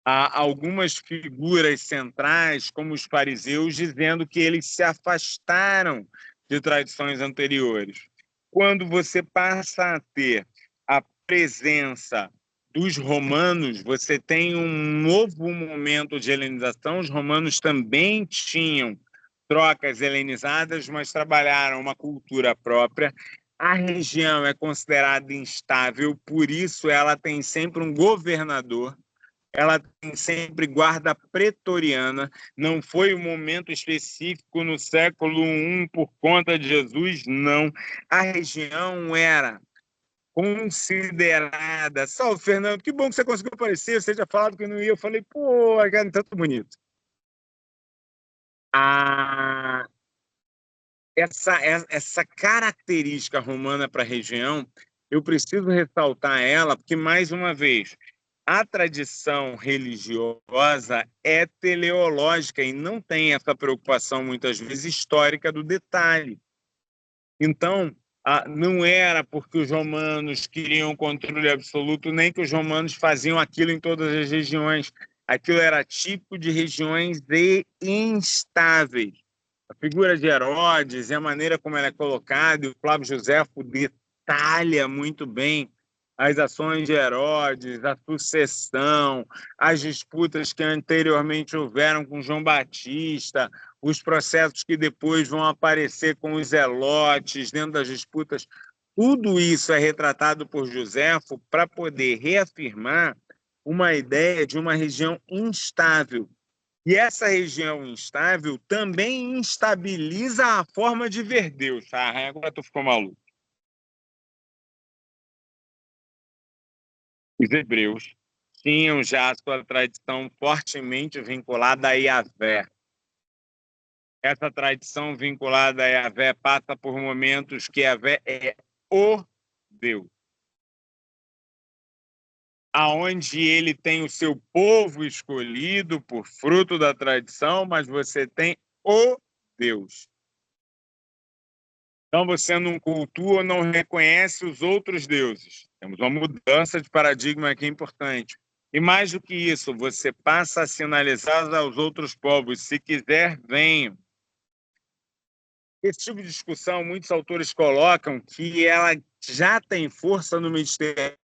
Speaker 1: algumas figuras centrais, como os fariseus, dizendo que eles se afastaram de tradições anteriores. Quando você passa a ter a presença dos romanos, você tem um novo momento de helenização. Os romanos também tinham trocas helenizadas, mas trabalharam uma cultura própria. A região é considerada instável, por isso ela tem sempre um governador, ela tem sempre guarda pretoriana. Não foi um momento específico no século I por conta de Jesus, não. A região era considerada... Só, Fernando, que bom que você conseguiu aparecer, você já falado que não ia. Eu falei, pô, cara, tanto bonito. Essa característica romana para a região, eu preciso ressaltar ela, porque, mais uma vez, a tradição religiosa é teleológica e não tem essa preocupação, muitas vezes, histórica do detalhe. Então, não era porque os romanos queriam controle absoluto, nem que os romanos faziam aquilo em todas as regiões. Aquilo era típico de regiões instáveis. A figura de Herodes e a maneira como ela é colocada, e o Flávio Josefo detalha muito bem as ações de Herodes, a sucessão, as disputas que anteriormente houveram com João Batista, os processos que depois vão aparecer com os zelotes dentro das disputas. Tudo isso é retratado por Josefo para poder reafirmar uma ideia de uma região instável. E essa região instável também instabiliza a forma de ver Deus. Agora tu ficou maluco. Os hebreus tinham já a sua tradição fortemente vinculada a Yahvé. Essa tradição vinculada a Yahvé passa por momentos que Yahvé é o Deus, aonde ele tem o seu povo escolhido por fruto da tradição, mas você tem o Deus. Então, você não cultua, não reconhece os outros deuses. Temos uma mudança de paradigma aqui importante. E mais do que isso, você passa a sinalizar aos outros povos, se quiser, venham. Esse tipo de discussão, muitos autores colocam que ela já tem força no Mediterrâneo,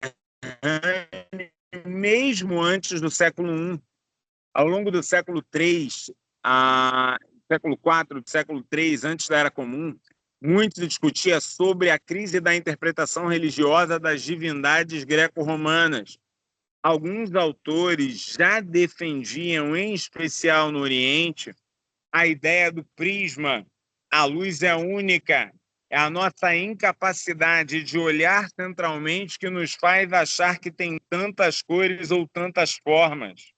Speaker 1: mesmo antes do século I. Ao longo do século III, século IV, do século III, antes da Era Comum, muito se discutia sobre a crise da interpretação religiosa das divindades greco-romanas. Alguns autores já defendiam, em especial no Oriente, a ideia do prisma. A luz é única, é a nossa incapacidade de olhar centralmente que nos faz achar que tem tantas cores ou tantas formas.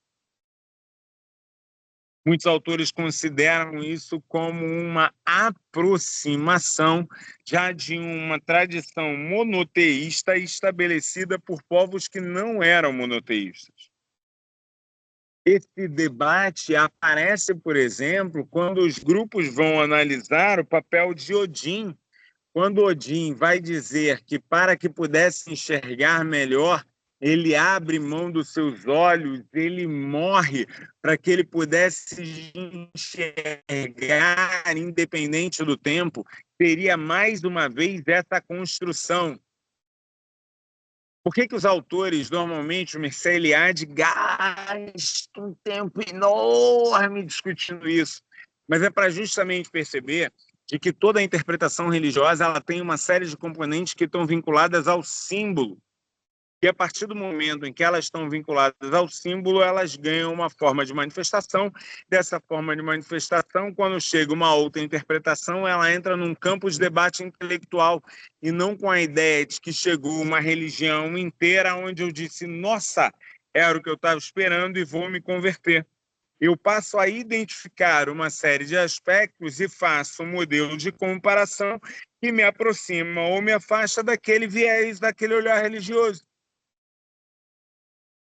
Speaker 1: Muitos autores consideram isso como uma aproximação já de uma tradição monoteísta estabelecida por povos que não eram monoteístas. Esse debate aparece, por exemplo, quando os grupos vão analisar o papel de Odin. Quando Odin vai dizer que, para que pudesse enxergar melhor, ele abre mão dos seus olhos, ele morre para que ele pudesse enxergar, independente do tempo, teria mais uma vez essa construção. Por que os autores, normalmente, o Mircea Eliade, gastam um tempo enorme discutindo isso? Mas é para justamente perceber de que toda a interpretação religiosa ela tem uma série de componentes que estão vinculadas ao símbolo. E a partir do momento em que elas estão vinculadas ao símbolo, elas ganham uma forma de manifestação. Dessa forma de manifestação, quando chega uma outra interpretação, ela entra num campo de debate intelectual e não com a ideia de que chegou uma religião inteira onde eu disse, nossa, era o que eu estava esperando e vou me converter. Eu passo a identificar uma série de aspectos e faço um modelo de comparação que me aproxima ou me afasta daquele viés, daquele olhar religioso.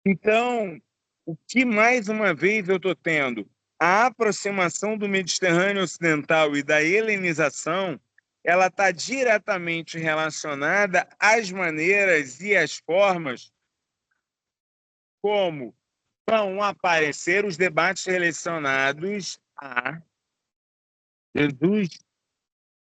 Speaker 1: Então, o que mais uma vez eu estou tendo? A aproximação do Mediterrâneo Ocidental e da helenização, ela está diretamente relacionada às maneiras e às formas como vão aparecer os debates relacionados a Jesus,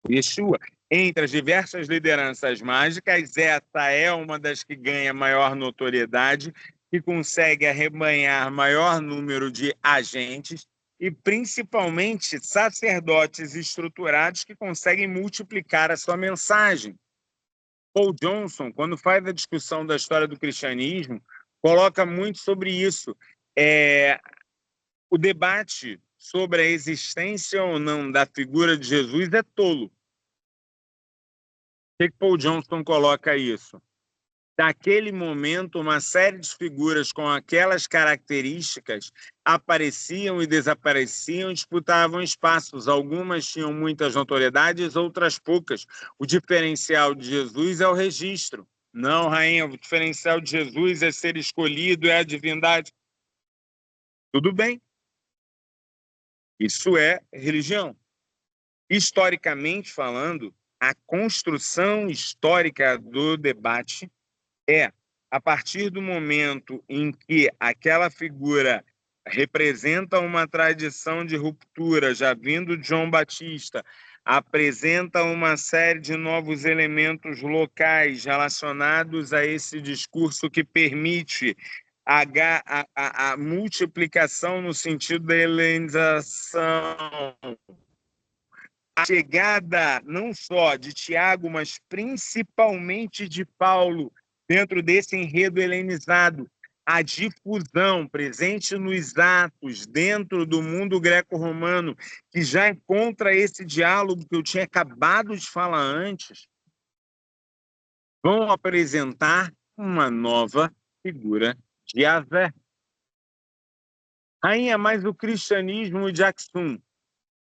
Speaker 1: Yeshua. Entre as diversas lideranças mágicas, essa é uma das que ganha maior notoriedade, que consegue arrebanhar maior número de agentes e, principalmente, sacerdotes estruturados que conseguem multiplicar a sua mensagem. Paul Johnson, quando faz a discussão da história do cristianismo, coloca muito sobre isso. O debate sobre a existência ou não da figura de Jesus é tolo. Por que Paul Johnson coloca isso? Naquele momento, uma série de figuras com aquelas características apareciam e desapareciam, disputavam espaços. Algumas tinham muitas notoriedades, outras poucas. O diferencial de Jesus é o registro. Não, rainha, o diferencial de Jesus é ser escolhido, é a divindade. Tudo bem. Isso é religião. Historicamente falando, a construção histórica do debate é, a partir do momento em que aquela figura representa uma tradição de ruptura, já vindo de João Batista, apresenta uma série de novos elementos locais relacionados a esse discurso que permite a multiplicação no sentido da helenização, a chegada não só de Tiago, mas principalmente de Paulo, dentro desse enredo helenizado, a difusão presente nos Atos, dentro do mundo greco-romano, que já encontra esse diálogo que eu tinha acabado de falar antes, vão apresentar uma nova figura de Yahvé. Rainha, mas o cristianismo de Aksum.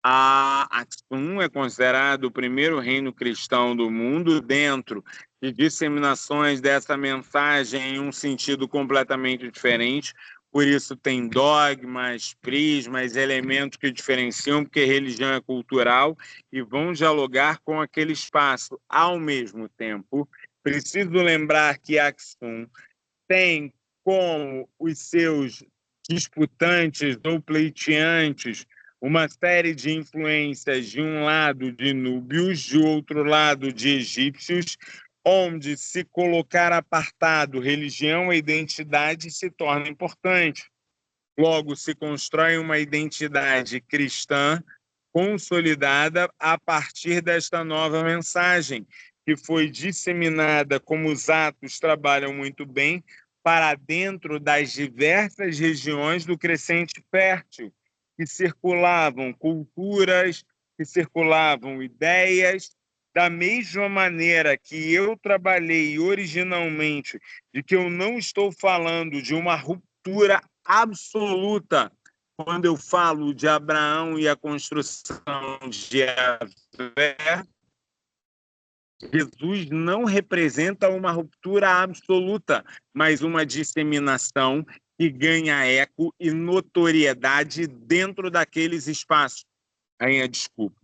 Speaker 1: Aksum é considerado o primeiro reino cristão do mundo dentro de disseminações dessa mensagem em um sentido completamente diferente. Por isso tem dogmas, prismas, elementos que diferenciam, porque religião é cultural e vão dialogar com aquele espaço. Ao mesmo tempo, preciso lembrar que Aksum tem como os seus disputantes ou pleiteantes uma série de influências, de um lado de núbios, de outro lado de egípcios, onde se colocar apartado religião e identidade se torna importante. Logo, se constrói uma identidade cristã consolidada a partir desta nova mensagem, que foi disseminada, como os Atos trabalham muito bem, para dentro das diversas regiões do Crescente Fértil, que circulavam culturas, que circulavam ideias, da mesma maneira que eu trabalhei originalmente, de que eu não estou falando de uma ruptura absoluta quando eu falo de Abraão e a construção de Yahvé. Jesus não representa uma ruptura absoluta, mas uma disseminação que ganha eco e notoriedade dentro daqueles espaços. Rainha, desculpa.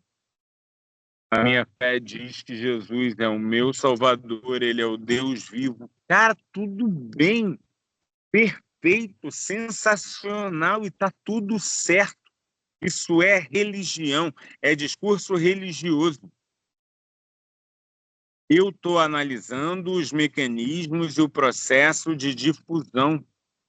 Speaker 1: A minha fé diz que Jesus é o meu Salvador, ele é o Deus vivo Cara, tudo bem, perfeito, sensacional e tá tudo certo. Isso é religião, é discurso religioso. Eu estou analisando os mecanismos e o processo de difusão.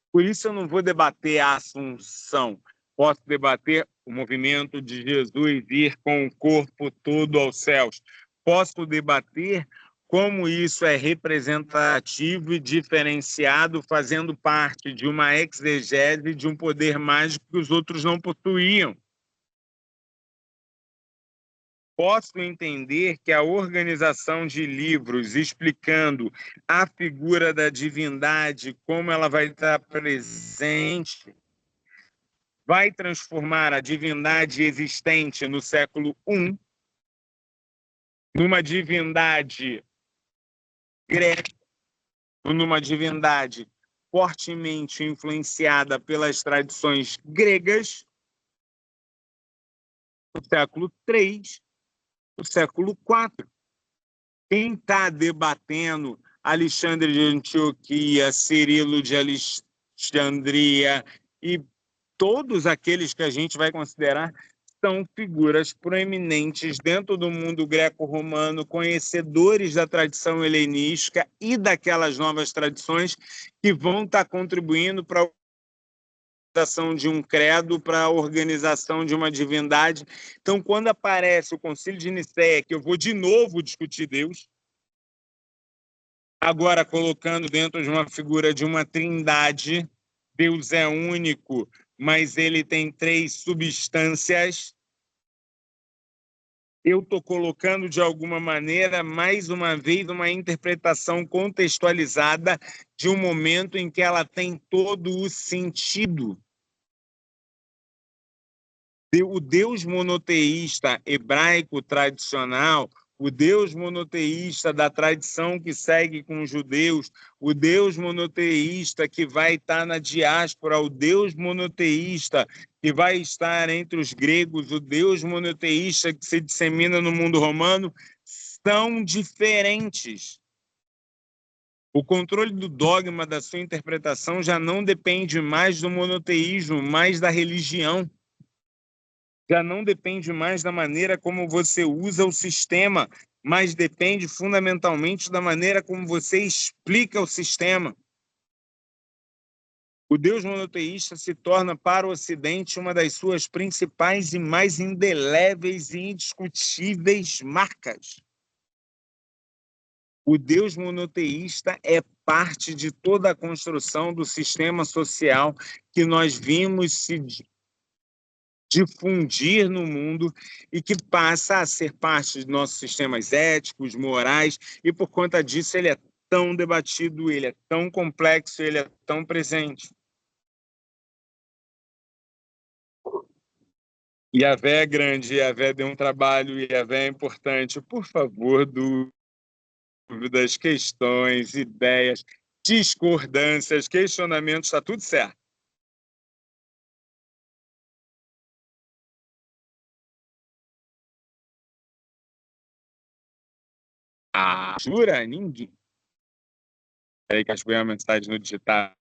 Speaker 1: Por isso eu não vou debater a Assunção. Posso debater o movimento de Jesus ir com o corpo todo aos céus. Posso debater como isso é representativo e diferenciado, fazendo parte de uma exegese de um poder mágico que os outros não possuíam. Posso entender que a organização de livros explicando a figura da divindade, como ela vai estar presente, vai transformar a divindade existente no século I numa divindade grega, numa divindade fortemente influenciada pelas tradições gregas, no século III, no século IV. Quem está debatendo Alexandre de Antioquia, Cirilo de Alexandria e todos aqueles que a gente vai considerar são figuras proeminentes dentro do mundo greco-romano, conhecedores da tradição helenística e daquelas novas tradições que vão estar contribuindo para a organização de um credo, para a organização de uma divindade. Então, quando aparece o Concílio de Nicéia, que eu vou de novo discutir Deus, agora colocando dentro de uma figura de uma trindade, Deus é único, mas ele tem três substâncias. Eu estou colocando, de alguma maneira, mais uma vez, uma interpretação contextualizada de um momento em que ela tem todo o sentido. O Deus monoteísta hebraico tradicional, o Deus monoteísta da tradição que segue com os judeus, o Deus monoteísta que vai estar na diáspora, o Deus monoteísta que vai estar entre os gregos, o Deus monoteísta que se dissemina no mundo romano, são diferentes. O controle do dogma da sua interpretação já não depende mais do monoteísmo, mais da religião. Já não depende mais da maneira como você usa o sistema, mas depende fundamentalmente da maneira como você explica o sistema. O Deus monoteísta se torna para o Ocidente uma das suas principais e mais indeléveis e indiscutíveis marcas. O Deus monoteísta é parte de toda a construção do sistema social que nós vimos se difundir no mundo e que passa a ser parte de nossos sistemas éticos, morais, e por conta disso ele é tão debatido, ele é tão complexo, ele é tão presente. Yahvé é grande, Yahvé deu um trabalho, Yahvé é importante. Por favor, dúvidas, questões, ideias, discordâncias, questionamentos, está tudo certo. Ah, jura? Ninguém. Peraí que acho que veio uma mensagem no digital.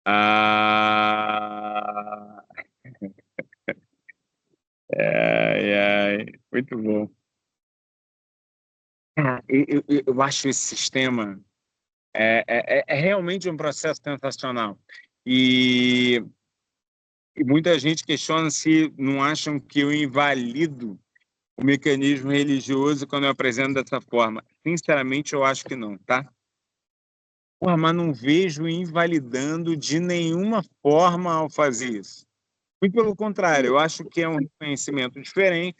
Speaker 1: Ah, muito bom. Eu acho esse sistema é realmente um processo sensacional. E muita gente questiona se não acham que eu invalido o mecanismo religioso quando eu apresento dessa forma. Sinceramente, eu acho que não, tá? Porra, mas não vejo invalidando de nenhuma forma ao fazer isso. Muito pelo contrário, eu acho que é um reconhecimento diferente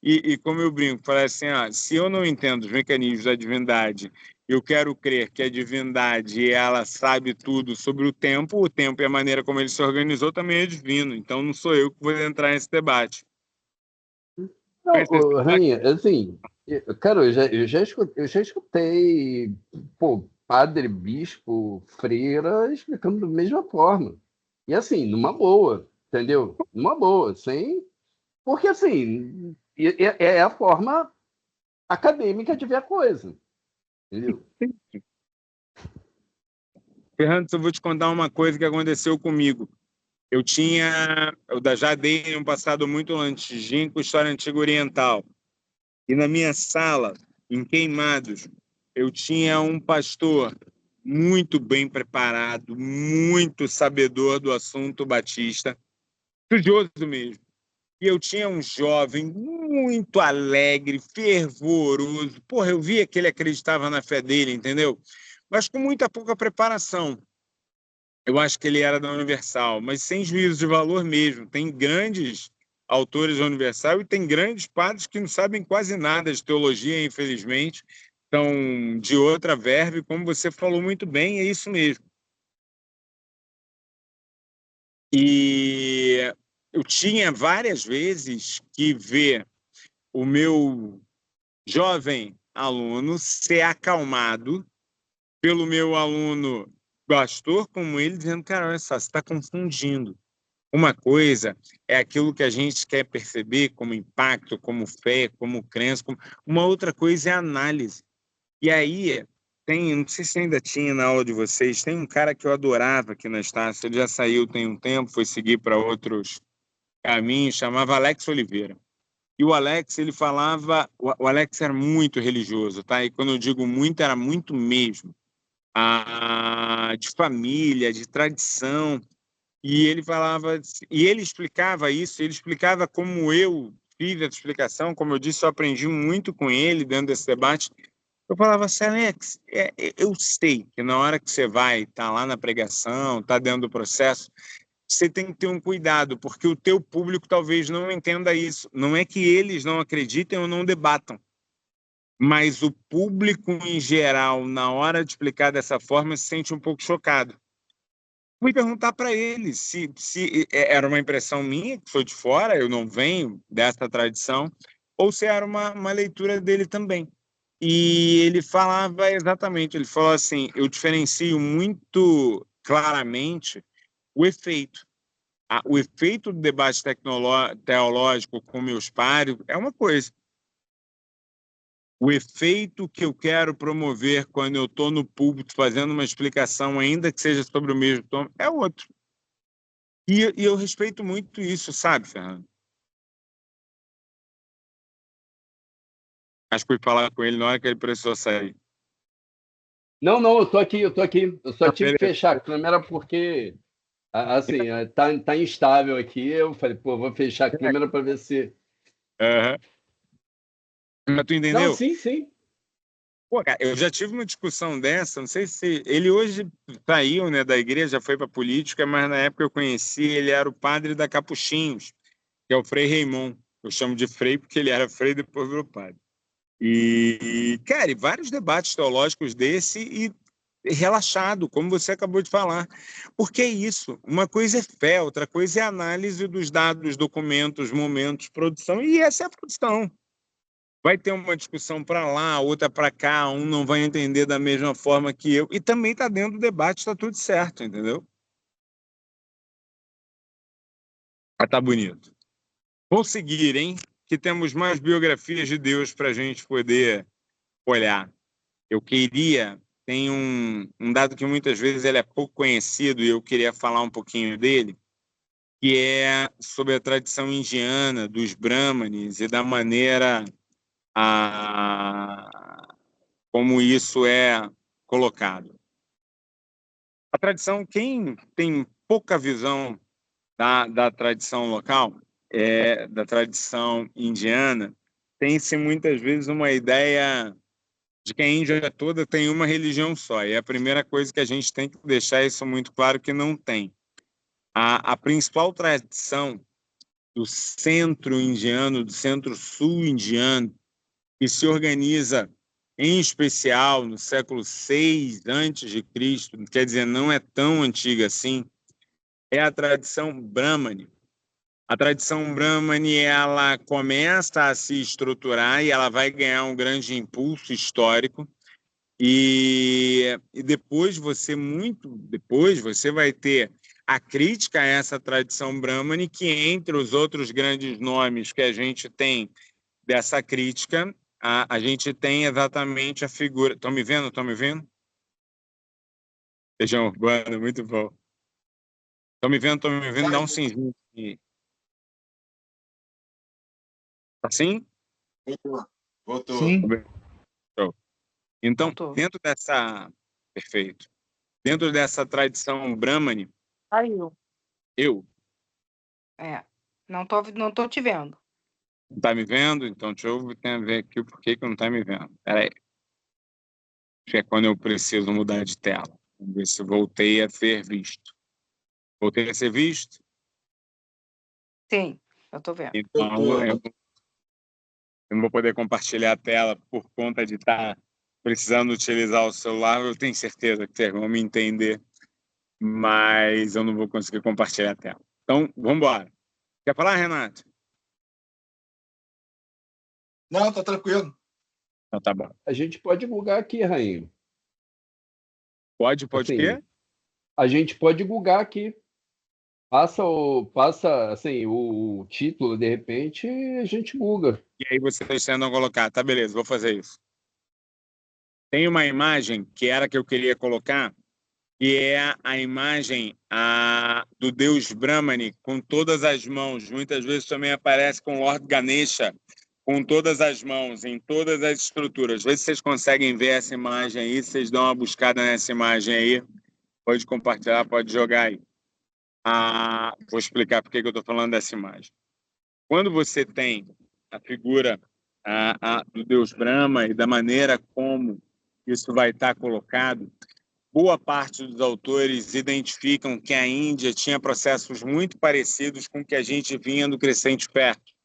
Speaker 1: e como eu brinco, falei assim, se eu não entendo os mecanismos da divindade, eu quero crer que a divindade ela sabe tudo sobre o tempo e a maneira como ele se organizou também é divino, então não sou eu que vou entrar nesse debate.
Speaker 2: Não, Rainha, assim, cara, eu já escutei, pô, padre, bispo, freira explicando da mesma forma. E assim, numa boa, entendeu? Numa boa, sem Porque, assim, é a forma acadêmica de ver a coisa. Entendeu?
Speaker 1: Fernando, eu vou te contar uma coisa que aconteceu comigo. Eu já dei um passado muito longínquo história antiga oriental. E na minha sala, em Queimados, eu tinha um pastor muito bem preparado, muito sabedor do assunto batista, estudioso mesmo. E eu tinha um jovem muito alegre, fervoroso. Porra, eu via que ele acreditava na fé dele, entendeu? Mas com muita pouca preparação. Eu acho que ele era da Universal, mas sem juízo de valor mesmo. Tem grandes autores da Universal e tem grandes padres que não sabem quase nada de teologia, infelizmente. Então, de outra verve, como você falou muito bem, é isso mesmo. E eu tinha várias vezes que ver o meu jovem aluno ser acalmado pelo meu aluno pastor como ele, dizendo, cara, olha só, você está confundindo. Uma coisa é aquilo que a gente quer perceber como impacto, como fé, como crença. Uma outra coisa é a análise. E aí, não sei se ainda tinha na aula de vocês, tem um cara que eu adorava aqui na Estácio, ele já saiu tem um tempo, foi seguir para outros caminhos, chamava Alex Oliveira. E o Alex, ele falava, o Alex era muito religioso, tá? E quando eu digo muito, era muito mesmo. De família, de tradição. E ele falava, e ele explicava isso, ele explicava como eu fiz essa explicação, como eu disse, eu aprendi muito com ele dentro desse debate. Eu falava assim, Alex, eu sei que na hora que você vai estar lá na pregação, estar dentro do processo, você tem que ter um cuidado, porque o teu público talvez não entenda isso. Não é que eles não acreditem ou não debatam, mas o público em geral, na hora de explicar dessa forma, se sente um pouco chocado. Fui perguntar para ele se era uma impressão minha, que sou de fora, eu não venho dessa tradição, ou se era uma leitura dele também. E ele falava exatamente, ele falou assim, eu diferencio muito claramente o efeito. O efeito do debate teológico com meus pares é uma coisa. O efeito que eu quero promover quando eu estou no púlpito fazendo uma explicação, ainda que seja sobre o mesmo tom, é outro. E eu respeito muito isso, sabe, Fernando? Acho que fui falar com ele na hora que ele precisou sair.
Speaker 2: Não, eu tô aqui. Eu só tive que
Speaker 1: Beleza.
Speaker 2: fechar a câmera porque, assim, tá instável aqui. Eu falei, pô, vou fechar a câmera para ver se...
Speaker 1: Uhum. Mas tu
Speaker 2: Não,
Speaker 1: entendeu?
Speaker 2: sim.
Speaker 1: Pô, cara, eu já tive uma discussão dessa, não sei se... Ele hoje saiu, né, da igreja, já foi para política, mas na época eu conheci, ele era o padre da Capuchinhos, que é o Frei Raimon. Eu chamo de Frei porque ele era Frei e depois virou padre. Cara, e vários debates teológicos desse e relaxado, como você acabou de falar. Porque é isso, uma coisa é fé, outra coisa é análise dos dados, documentos, momentos, produção, e essa é a produção. Vai ter uma discussão para lá, outra para cá, um não vai entender da mesma forma que eu, e também está dentro do debate, está tudo certo, entendeu? Ah, tá bonito. Vou seguir, hein? Que temos mais biografias de Deus para a gente poder olhar. Eu queria, tem um dado que muitas vezes ele é pouco conhecido e eu queria falar um pouquinho dele, que é sobre a tradição indiana dos Brahmanes e da maneira como isso é colocado. A tradição, quem tem pouca visão da tradição local, da tradição indiana, tem-se muitas vezes uma ideia de que a Índia toda tem uma religião só. E a primeira coisa que a gente tem que deixar isso muito claro que não tem. A principal tradição do centro indiano, do centro-sul indiano, que se organiza em especial no século VI antes de Cristo, quer dizer, não é tão antiga assim, é a tradição Brahmani. A tradição Brahmani, ela começa a se estruturar e ela vai ganhar um grande impulso histórico. E depois você vai ter a crítica a essa tradição brahmane, que entre os outros grandes nomes que a gente tem dessa crítica, a gente tem exatamente a figura... Estão me vendo? Estão me vendo? Feijão Urbano, muito bom. Estão me vendo? Estão me vendo? Dá um simzinho aqui. Assim?
Speaker 3: Voltou. Sim.
Speaker 1: Então, dentro dessa... Perfeito. Dentro dessa tradição brahmane...
Speaker 4: Saiu.
Speaker 1: Eu?
Speaker 4: Não tô te vendo.
Speaker 1: Não está me vendo? Então, deixa eu ver aqui o porquê que não está me vendo. Espera aí. Acho que é quando eu preciso mudar de tela. Vamos ver se voltei a ser visto. Voltei a ser visto?
Speaker 4: Sim, eu tô vendo.
Speaker 1: Então, eu não vou poder compartilhar a tela por conta de estar precisando utilizar o celular. Eu tenho certeza que vocês vão me entender, mas eu não vou conseguir compartilhar a tela. Então, vamos embora. Quer falar, Renato?
Speaker 5: Não, tá tranquilo.
Speaker 1: Então, tá bom.
Speaker 2: A gente pode divulgar aqui, Rainha.
Speaker 1: Pode
Speaker 2: Assim,
Speaker 1: o quê?
Speaker 2: A gente pode divulgar aqui. Passa assim, o título, de repente, e a gente buga.
Speaker 1: E aí vocês tentam colocar. Tá, beleza, vou fazer isso. Tem uma imagem que era a que eu queria colocar, que é a imagem do deus Brahmani com todas as mãos. Muitas vezes também aparece com Lord Ganesha com todas as mãos, em todas as estruturas. Vê se vocês conseguem ver essa imagem aí, vocês dão uma buscada nessa imagem aí. Pode compartilhar, pode jogar aí. Vou explicar por que eu estou falando dessa imagem. Quando você tem a figura do deus Brahma e da maneira como isso vai estar colocado, boa parte dos autores identificam que a Índia tinha processos muito parecidos com o que a gente vinha do Crescente Fértil,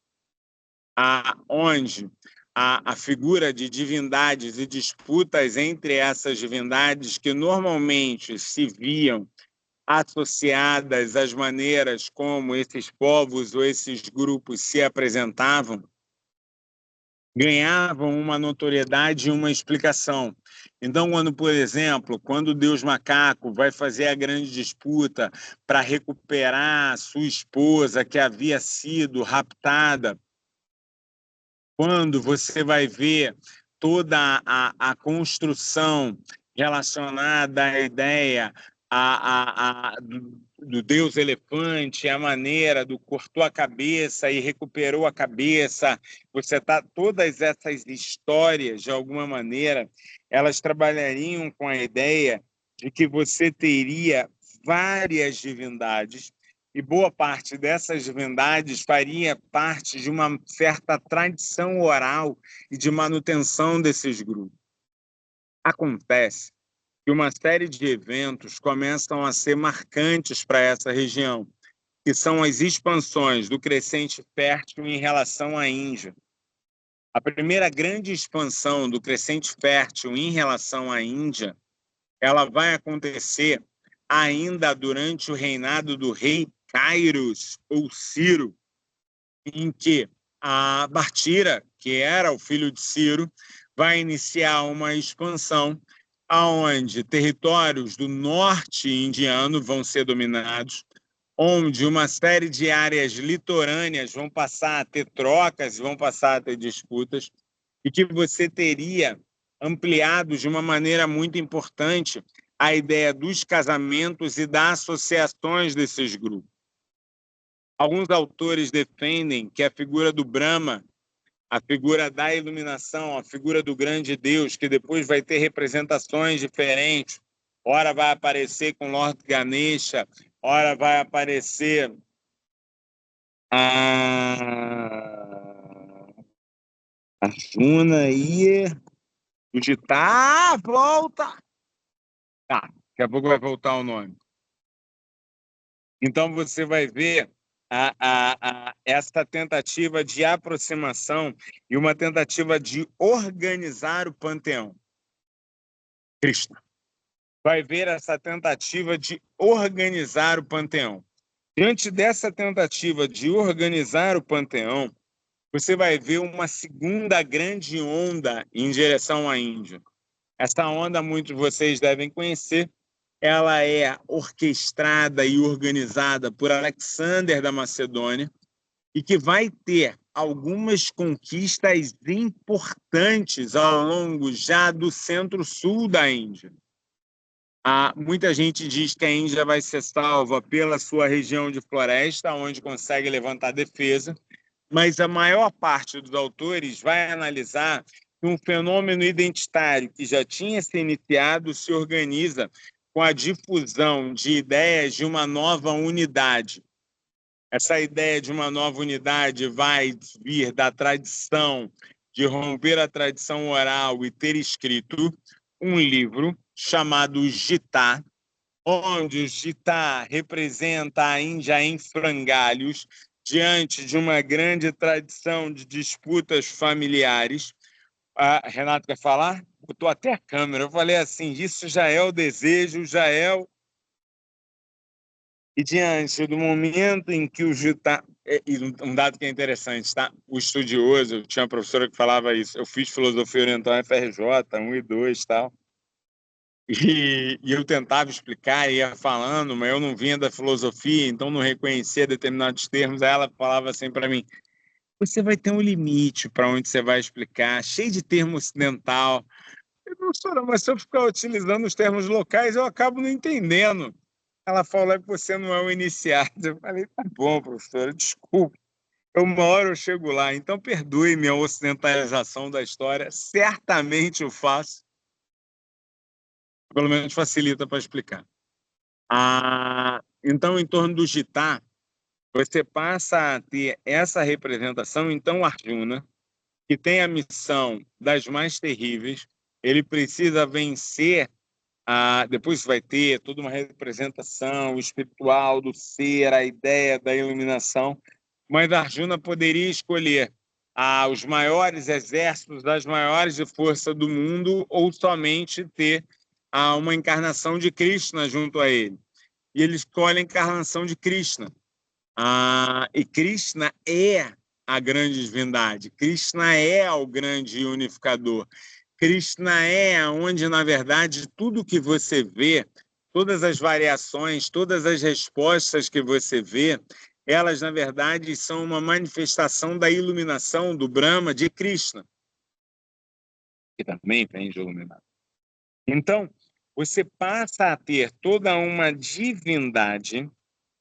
Speaker 1: onde a figura de divindades e disputas entre essas divindades que normalmente se viam associadas às maneiras como esses povos ou esses grupos se apresentavam, ganhavam uma notoriedade e uma explicação. Então, por exemplo, quando o Deus Macaco vai fazer a grande disputa para recuperar sua esposa que havia sido raptada, quando você vai ver toda a construção relacionada à ideia do Deus elefante, a maneira do cortou a cabeça e recuperou a cabeça, todas essas histórias, de alguma maneira, elas trabalhariam com a ideia de que você teria várias divindades e boa parte dessas divindades faria parte de uma certa tradição oral e de manutenção desses grupos. Acontece que uma série de eventos começam a ser marcantes para essa região, que são as expansões do Crescente Fértil em relação à Índia. A primeira grande expansão do Crescente Fértil em relação à Índia, ela vai acontecer ainda durante o reinado do rei Kairos, ou Ciro, em que a Bhartira, que era o filho de Ciro, vai iniciar uma expansão onde territórios do norte indiano vão ser dominados, onde uma série de áreas litorâneas vão passar a ter trocas, vão passar a ter disputas, e que você teria ampliado de uma maneira muito importante a ideia dos casamentos e das associações desses grupos. Alguns autores defendem que a figura do Brahma, a figura da iluminação, a figura do grande Deus, que depois vai ter representações diferentes, ora vai aparecer com Lord Ganesha, ora vai aparecer a Juna e o Ditá, volta! Tá, daqui a pouco vai voltar o nome. Então você vai ver essa tentativa de aproximação e uma tentativa de organizar o panteão. Krishna. Vai ver essa tentativa de organizar o panteão. Diante dessa tentativa de organizar o panteão, você vai ver uma segunda grande onda em direção à Índia. Essa onda muitos de vocês devem conhecer, ela é orquestrada e organizada por Alexander da Macedônia e que vai ter algumas conquistas importantes ao longo já do centro-sul da Índia. Muita gente diz que a Índia vai ser salva pela sua região de floresta, onde consegue levantar defesa, mas a maior parte dos autores vai analisar que um fenômeno identitário que já tinha se iniciado se organiza com a difusão de ideias de uma nova unidade. Essa ideia de uma nova unidade vai vir da tradição de romper a tradição oral e ter escrito um livro chamado Gita, onde o Gita representa a Índia em frangalhos diante de uma grande tradição de disputas familiares. Renato quer falar? Botou até a câmera. Eu falei assim, isso já é o desejo, já é o... E diante do momento em que o Gita... E um dado que é interessante, tá? O estudioso, eu tinha uma professora que falava isso, eu fiz filosofia oriental FRJ, 1 e 2 e tal, e eu tentava explicar, ia falando, mas eu não vinha da filosofia, então não reconhecia determinados termos. Aí ela falava assim para mim, você vai ter um limite para onde você vai explicar, cheio de termo ocidental. Eu, professora, mas se eu ficar utilizando os termos locais, eu acabo não entendendo. Ela falou que você não é um iniciado. Eu falei, tá bom, professora, desculpa. Uma hora eu chego lá, então perdoe minha ocidentalização da história, certamente eu faço. Pelo menos facilita para explicar. Então, em torno do Gita, você passa a ter essa representação. Então, Arjuna, que tem a missão das mais terríveis, ele precisa vencer. Depois vai ter toda uma representação espiritual do ser, a ideia da iluminação, mas Arjuna poderia escolher os maiores exércitos das maiores de força do mundo ou somente ter uma encarnação de Krishna junto a ele. E ele escolhe a encarnação de Krishna. E Krishna é a grande divindade. Krishna é o grande unificador. Krishna é onde, na verdade, tudo que você vê, todas as variações, todas as respostas que você vê, elas, na verdade, são uma manifestação da iluminação do Brahma de Krishna, que também vem de iluminado. Então, você passa a ter toda uma divindade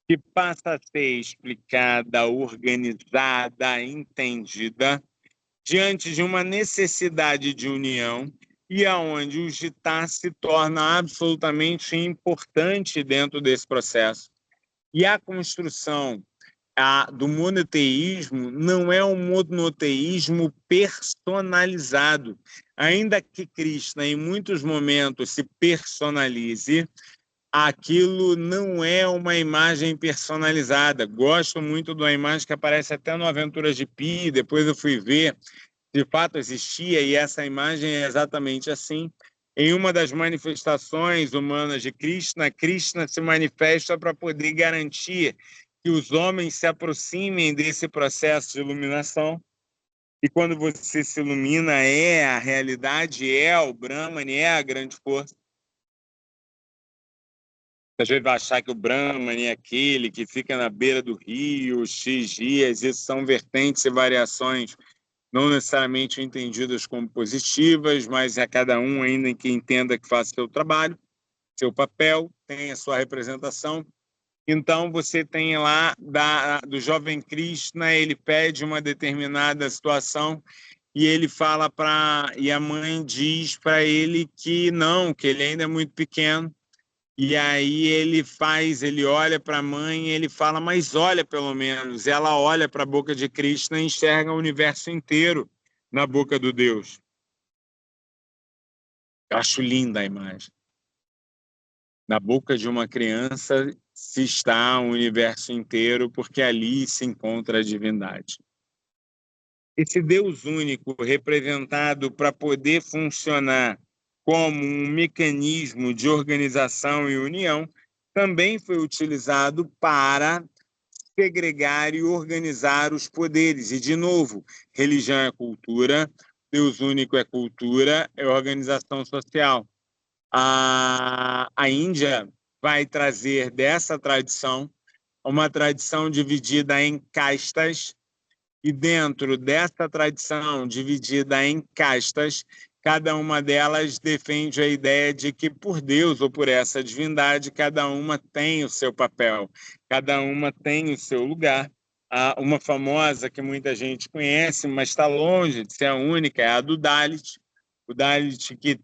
Speaker 1: que passa a ser explicada, organizada, entendida, diante de uma necessidade de união e aonde o Gita se torna absolutamente importante dentro desse processo. E a construção do monoteísmo não é um monoteísmo personalizado. Ainda que Krishna, em muitos momentos, se personalize, aquilo não é uma imagem personalizada. Gosto muito de uma imagem que aparece até no Aventuras de Pi, depois eu fui ver, de fato existia, e essa imagem é exatamente assim. Em uma das manifestações humanas de Krishna, Krishna se manifesta para poder garantir que os homens se aproximem desse processo de iluminação. E quando você se ilumina, a realidade, o Brahman, é a grande força. A gente vai achar que o Brahman é aquele que fica na beira do rio, X dias, isso são vertentes e variações não necessariamente entendidas como positivas, mas é cada um ainda que entenda que faça seu trabalho, seu papel, tem a sua representação. Então, você tem lá do jovem Krishna, ele pede uma determinada situação e ele fala e a mãe diz para ele que não, que ele ainda é muito pequeno. E aí ele olha para a mãe e ele fala, mas olha pelo menos. Ela olha para a boca de Krishna e enxerga o universo inteiro na boca do Deus. Eu acho linda a imagem. Na boca de uma criança se está o universo inteiro, porque ali se encontra a divindade. Esse Deus único, representado para poder funcionar como um mecanismo de organização e união, também foi utilizado para segregar e organizar os poderes. E, de novo, religião é cultura, Deus único é cultura, é organização social. A Índia vai trazer dessa tradição uma tradição dividida em castas, e dentro dessa tradição dividida em castas, cada uma delas defende a ideia de que por Deus ou por essa divindade, cada uma tem o seu papel, cada uma tem o seu lugar. Uma famosa que muita gente conhece, mas está longe de ser a única, é a do Dalit. O Dalit que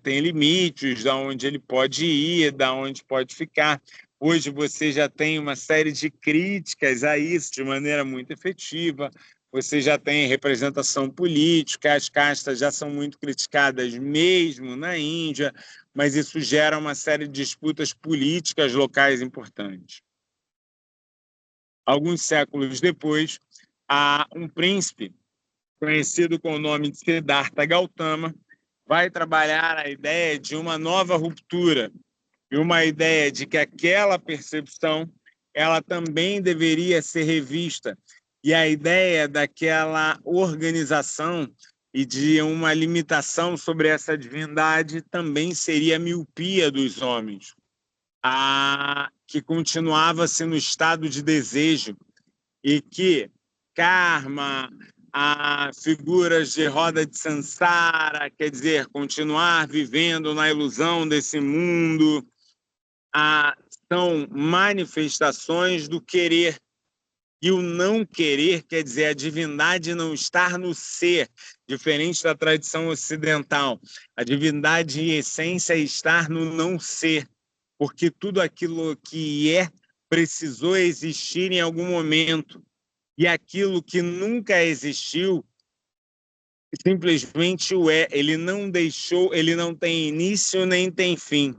Speaker 1: tem limites, de onde ele pode ir, de onde pode ficar. Hoje você já tem uma série de críticas a isso de maneira muito efetiva. Você já tem representação política, as castas já são muito criticadas mesmo na Índia, mas isso gera uma série de disputas políticas locais importantes. Alguns séculos depois, há um príncipe conhecido com o nome de Siddhartha Gautama, vai trabalhar a ideia de uma nova ruptura e uma ideia de que aquela percepção ela também deveria ser revista, e a ideia daquela organização e de uma limitação sobre essa divindade também seria a miopia dos homens, que continuava-se no estado de desejo, e que karma, figuras de roda de samsara, quer dizer, continuar vivendo na ilusão desse mundo, são manifestações do querer. E o não querer quer dizer a divindade não estar no ser, diferente da tradição ocidental. A divindade, em essência, é estar no não ser, porque tudo aquilo que é precisou existir em algum momento. E aquilo que nunca existiu simplesmente o é. Ele não deixou, ele não tem início nem tem fim.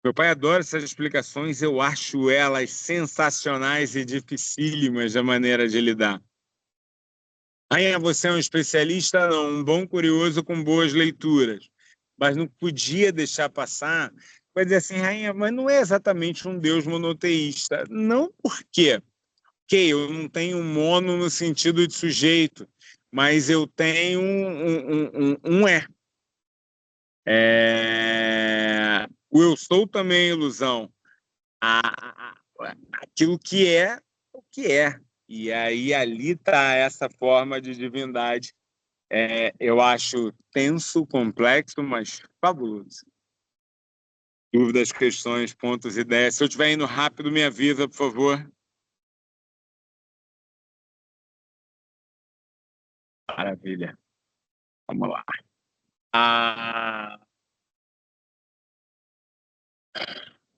Speaker 1: Meu pai adora essas explicações, eu acho elas sensacionais e dificílimas da maneira de lidar. Rainha, você é um especialista? Não, um bom curioso com boas leituras. Mas não podia deixar passar, vai dizer assim, rainha, mas não é exatamente um Deus monoteísta. Não, por quê? Ok, eu não tenho mono no sentido de sujeito, mas eu tenho um o eu sou também é ilusão. Aquilo que é o que é. E aí ali está essa forma de divindade. Eu acho tenso, complexo, mas fabuloso. Dúvidas, questões, pontos, ideias. Se eu estiver indo rápido, me avisa, por favor. Maravilha. Vamos lá.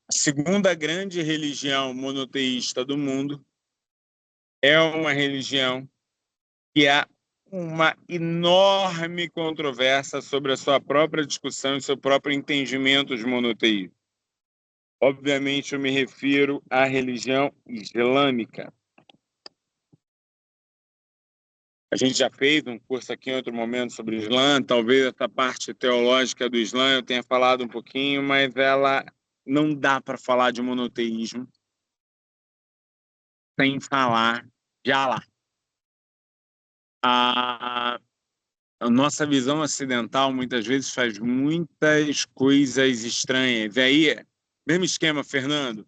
Speaker 1: A segunda grande religião monoteísta do mundo é uma religião que há uma enorme controvérsia sobre a sua própria discussão e seu próprio entendimento de monoteísmo. Obviamente, eu me refiro à religião islâmica. A gente já fez um curso aqui em outro momento sobre o Islã, talvez essa parte teológica do Islã eu tenha falado um pouquinho, mas ela não dá para falar de monoteísmo sem falar de Alá. A nossa visão ocidental muitas vezes faz muitas coisas estranhas. E aí, mesmo esquema, Fernando,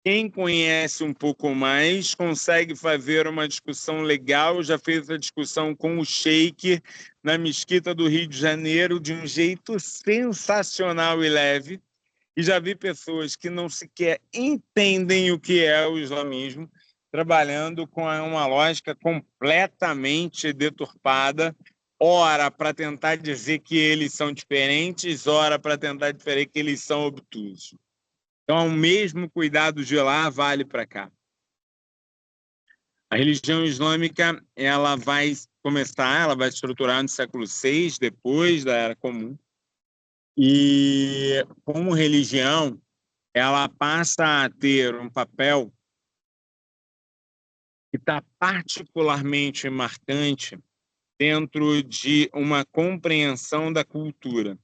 Speaker 1: quem conhece um pouco mais consegue fazer uma discussão legal. Já fez a discussão com o Sheik na Mesquita do Rio de Janeiro de um jeito sensacional e leve. E já vi pessoas que não sequer entendem o que é o islamismo, trabalhando com uma lógica completamente deturpada, ora para tentar dizer que eles são diferentes, ora para tentar dizer que eles são obtusos. Então, o mesmo cuidado de lá vale para cá. A religião islâmica ela vai se estruturar no século VI, depois da Era Comum. E, como religião, ela passa a ter um papel que está particularmente marcante dentro de uma compreensão da cultura.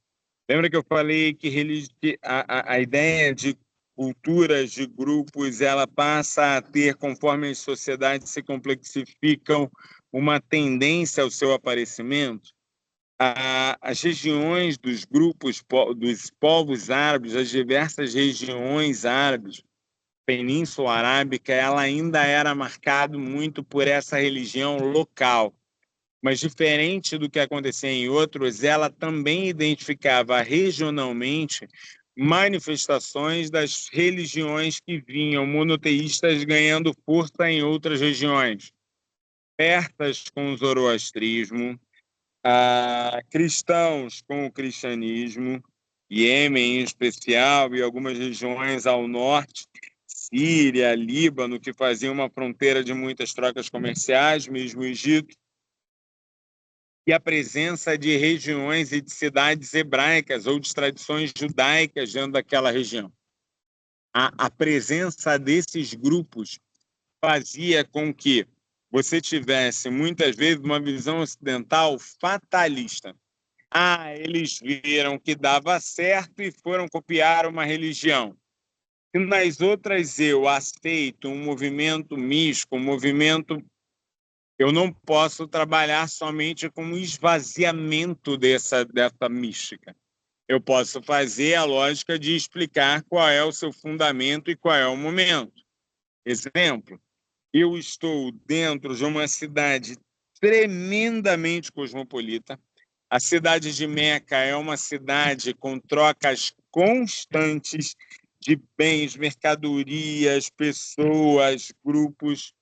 Speaker 1: Lembra que eu falei que a ideia de culturas, de grupos, ela passa a ter, conforme as sociedades se complexificam, uma tendência ao seu aparecimento? as regiões dos grupos, dos povos árabes, as diversas regiões árabes, Península Arábica, ela ainda era marcado muito por essa religião local. Mas, diferente do que acontecia em outros, ela também identificava regionalmente manifestações das religiões que vinham monoteístas ganhando força em outras regiões, persas com o zoroastrismo, cristãos com o cristianismo, Iêmen em especial, e algumas regiões ao norte, Síria, Líbano, que faziam uma fronteira de muitas trocas comerciais, mesmo o Egito, e a presença de regiões e de cidades hebraicas ou de tradições judaicas dentro daquela região. A presença desses grupos fazia com que você tivesse, muitas vezes, uma visão ocidental fatalista. Eles viram que dava certo e foram copiar uma religião. E nas outras eu aceito um movimento místico, um movimento... Eu não posso trabalhar somente com o esvaziamento dessa mística. Eu posso fazer a lógica de explicar qual é o seu fundamento e qual é o momento. Exemplo, eu estou dentro de uma cidade tremendamente cosmopolita. A cidade de Meca é uma cidade com trocas constantes de bens, mercadorias, pessoas, grupos.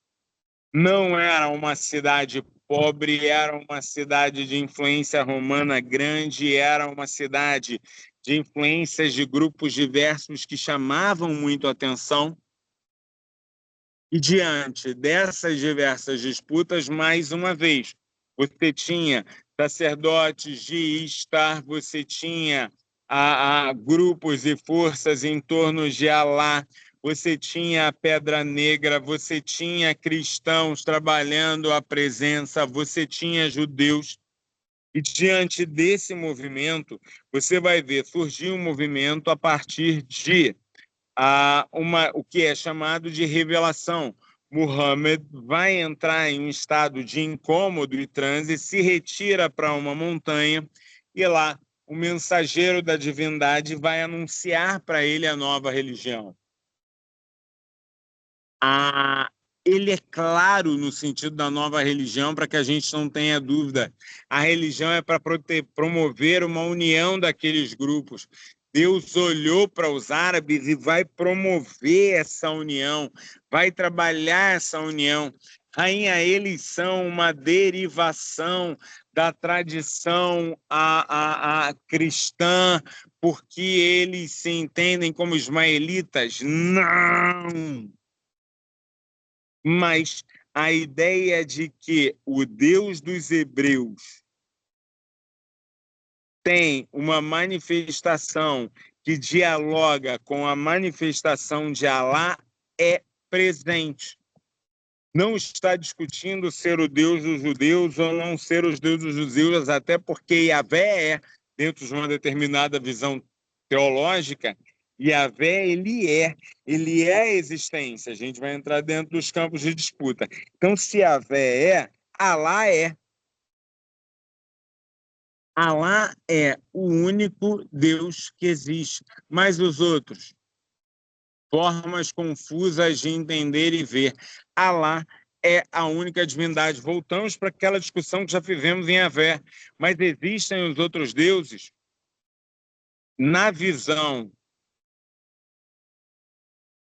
Speaker 1: Não era uma cidade pobre, era uma cidade de influência romana grande, era uma cidade de influências de grupos diversos que chamavam muito a atenção. E diante dessas diversas disputas, mais uma vez, você tinha sacerdotes de Istar, você tinha grupos e forças em torno de Alá, você tinha a Pedra Negra, você tinha cristãos trabalhando a presença, você tinha judeus. E diante desse movimento, você vai ver surgir um movimento a partir de o que é chamado de revelação. Muhammad vai entrar em um estado de incômodo e transe, se retira para uma montanha e lá o mensageiro da divindade vai anunciar para ele a nova religião. Ele é claro no sentido da nova religião, para que a gente não tenha dúvida. A religião é para promover uma união daqueles grupos. Deus olhou para os árabes e vai promover essa união, vai trabalhar essa união. Rainha, eles são uma derivação da tradição cristã, porque eles se entendem como ismaelitas? Não! Mas a ideia de que o Deus dos hebreus tem uma manifestação que dialoga com a manifestação de Alá é presente. Não está discutindo ser o Deus dos judeus ou não ser os deuses dos judeus, até porque Yahvé é, dentro de uma determinada visão teológica, Yahvé, ele é a existência. A gente vai entrar dentro dos campos de disputa. Então, se Yahvé é, Alá é. Alá é o único Deus que existe. Mas os outros, formas confusas de entender e ver. Alá é a única divindade. Voltamos para aquela discussão que já fizemos em Yahvé. Mas existem os outros deuses? Na visão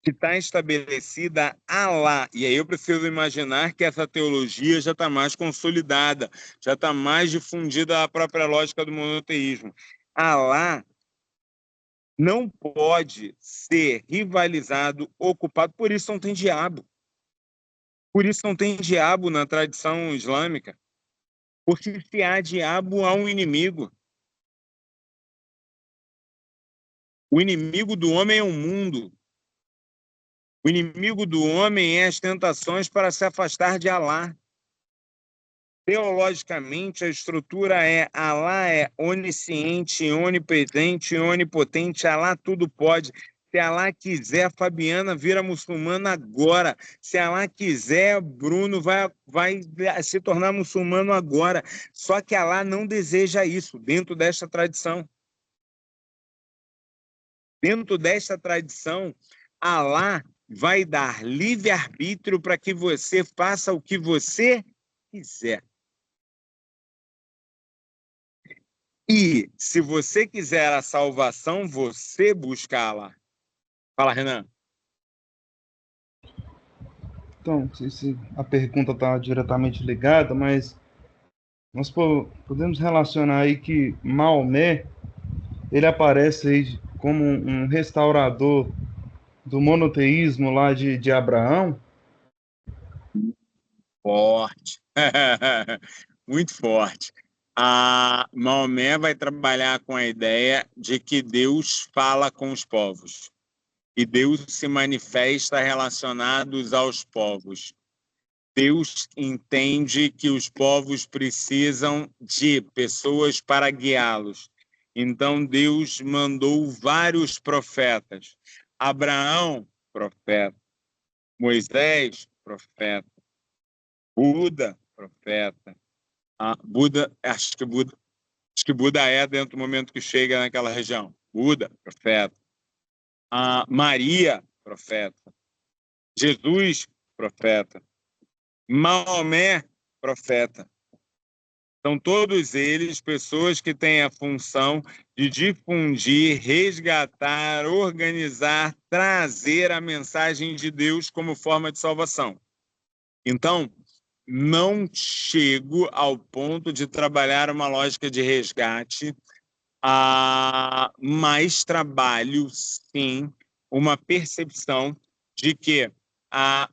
Speaker 1: que está estabelecida Alá. E aí eu preciso imaginar que essa teologia já está mais consolidada, já está mais difundida a própria lógica do monoteísmo. Alá não pode ser rivalizado, ocupado, por isso não tem diabo. Por isso não tem diabo na tradição islâmica. Porque se há diabo, há um inimigo. O inimigo do homem é o mundo. O inimigo do homem é as tentações para se afastar de Alá. Teologicamente, a estrutura é Alá é onisciente, onipresente, onipotente, Alá tudo pode. Se Allah quiser, a Fabiana vira muçulmana agora. Se Allah quiser, Bruno vai se tornar muçulmano agora. Só que Allah não deseja isso dentro desta tradição. Dentro desta tradição, Allah vai dar livre-arbítrio para que você faça o que você quiser. E, se você quiser a salvação, você busca Allah. Fala, Renan.
Speaker 3: Então, não sei se a pergunta está diretamente ligada, mas nós podemos relacionar aí que Maomé, ele aparece aí como um restaurador do monoteísmo lá de Abraão.
Speaker 1: Forte. Muito forte. A Maomé vai trabalhar com a ideia de que Deus fala com os povos. E Deus se manifesta relacionados aos povos. Deus entende que os povos precisam de pessoas para guiá-los. Então, Deus mandou vários profetas. Abraão, profeta. Moisés, profeta. Buda, profeta. Acho que Buda é dentro do momento que chega naquela região. Buda, profeta. Maria, profeta. Jesus, profeta. Maomé, profeta. São todos eles pessoas que têm a função de difundir, resgatar, organizar, trazer a mensagem de Deus como forma de salvação. Então, não chego ao ponto de trabalhar uma lógica de resgate, mas trabalho, sim, uma percepção de que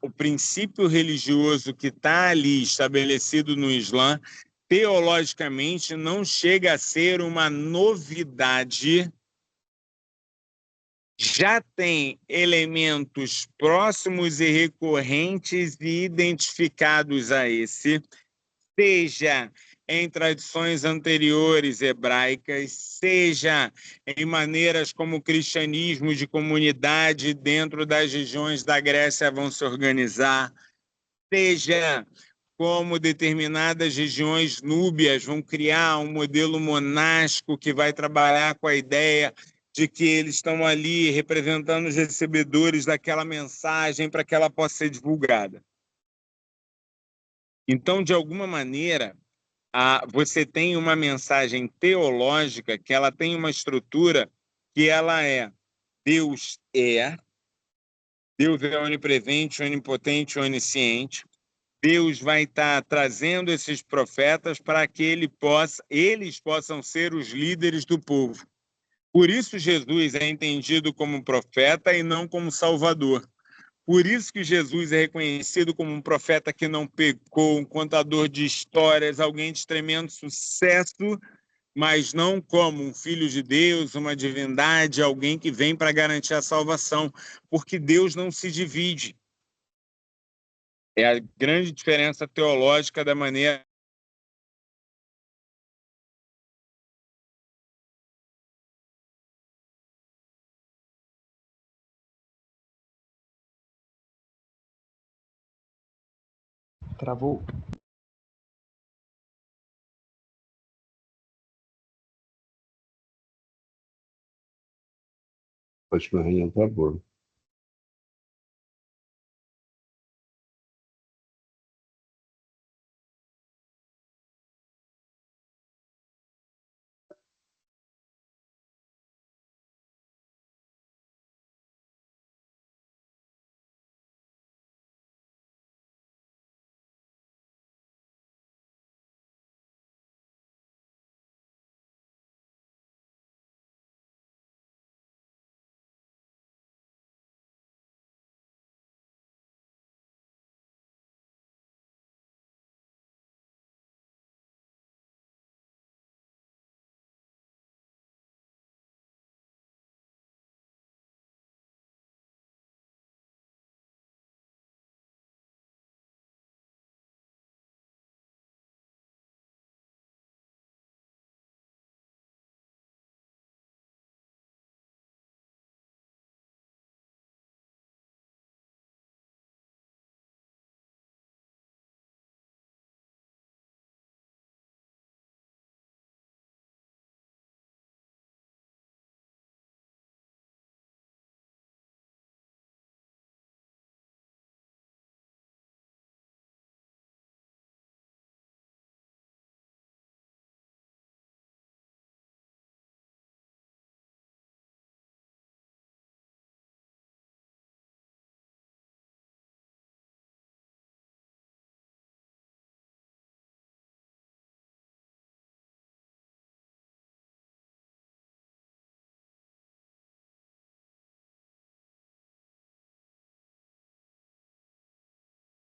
Speaker 1: o princípio religioso que está ali estabelecido no Islã, teologicamente, não chega a ser uma novidade, já tem elementos próximos e recorrentes e identificados a esse, seja em tradições anteriores hebraicas, seja em maneiras como o cristianismo de comunidade dentro das regiões da Grécia vão se organizar, seja como determinadas regiões núbias vão criar um modelo monástico que vai trabalhar com a ideia de que eles estão ali representando os recebedores daquela mensagem para que ela possa ser divulgada. Então, de alguma maneira, você tem uma mensagem teológica que ela tem uma estrutura que ela Deus é onipresente, onipotente, onisciente. Deus vai estar trazendo esses profetas para que eles possam ser os líderes do povo. Por isso Jesus é entendido como profeta e não como salvador. Por isso que Jesus é reconhecido como um profeta que não pecou, um contador de histórias, alguém de tremendo sucesso, mas não como um filho de Deus, uma divindade, alguém que vem para garantir a salvação, porque Deus não se divide. É a grande diferença teológica da maneira.
Speaker 3: Travou.
Speaker 2: Acho que a reunião tá boa.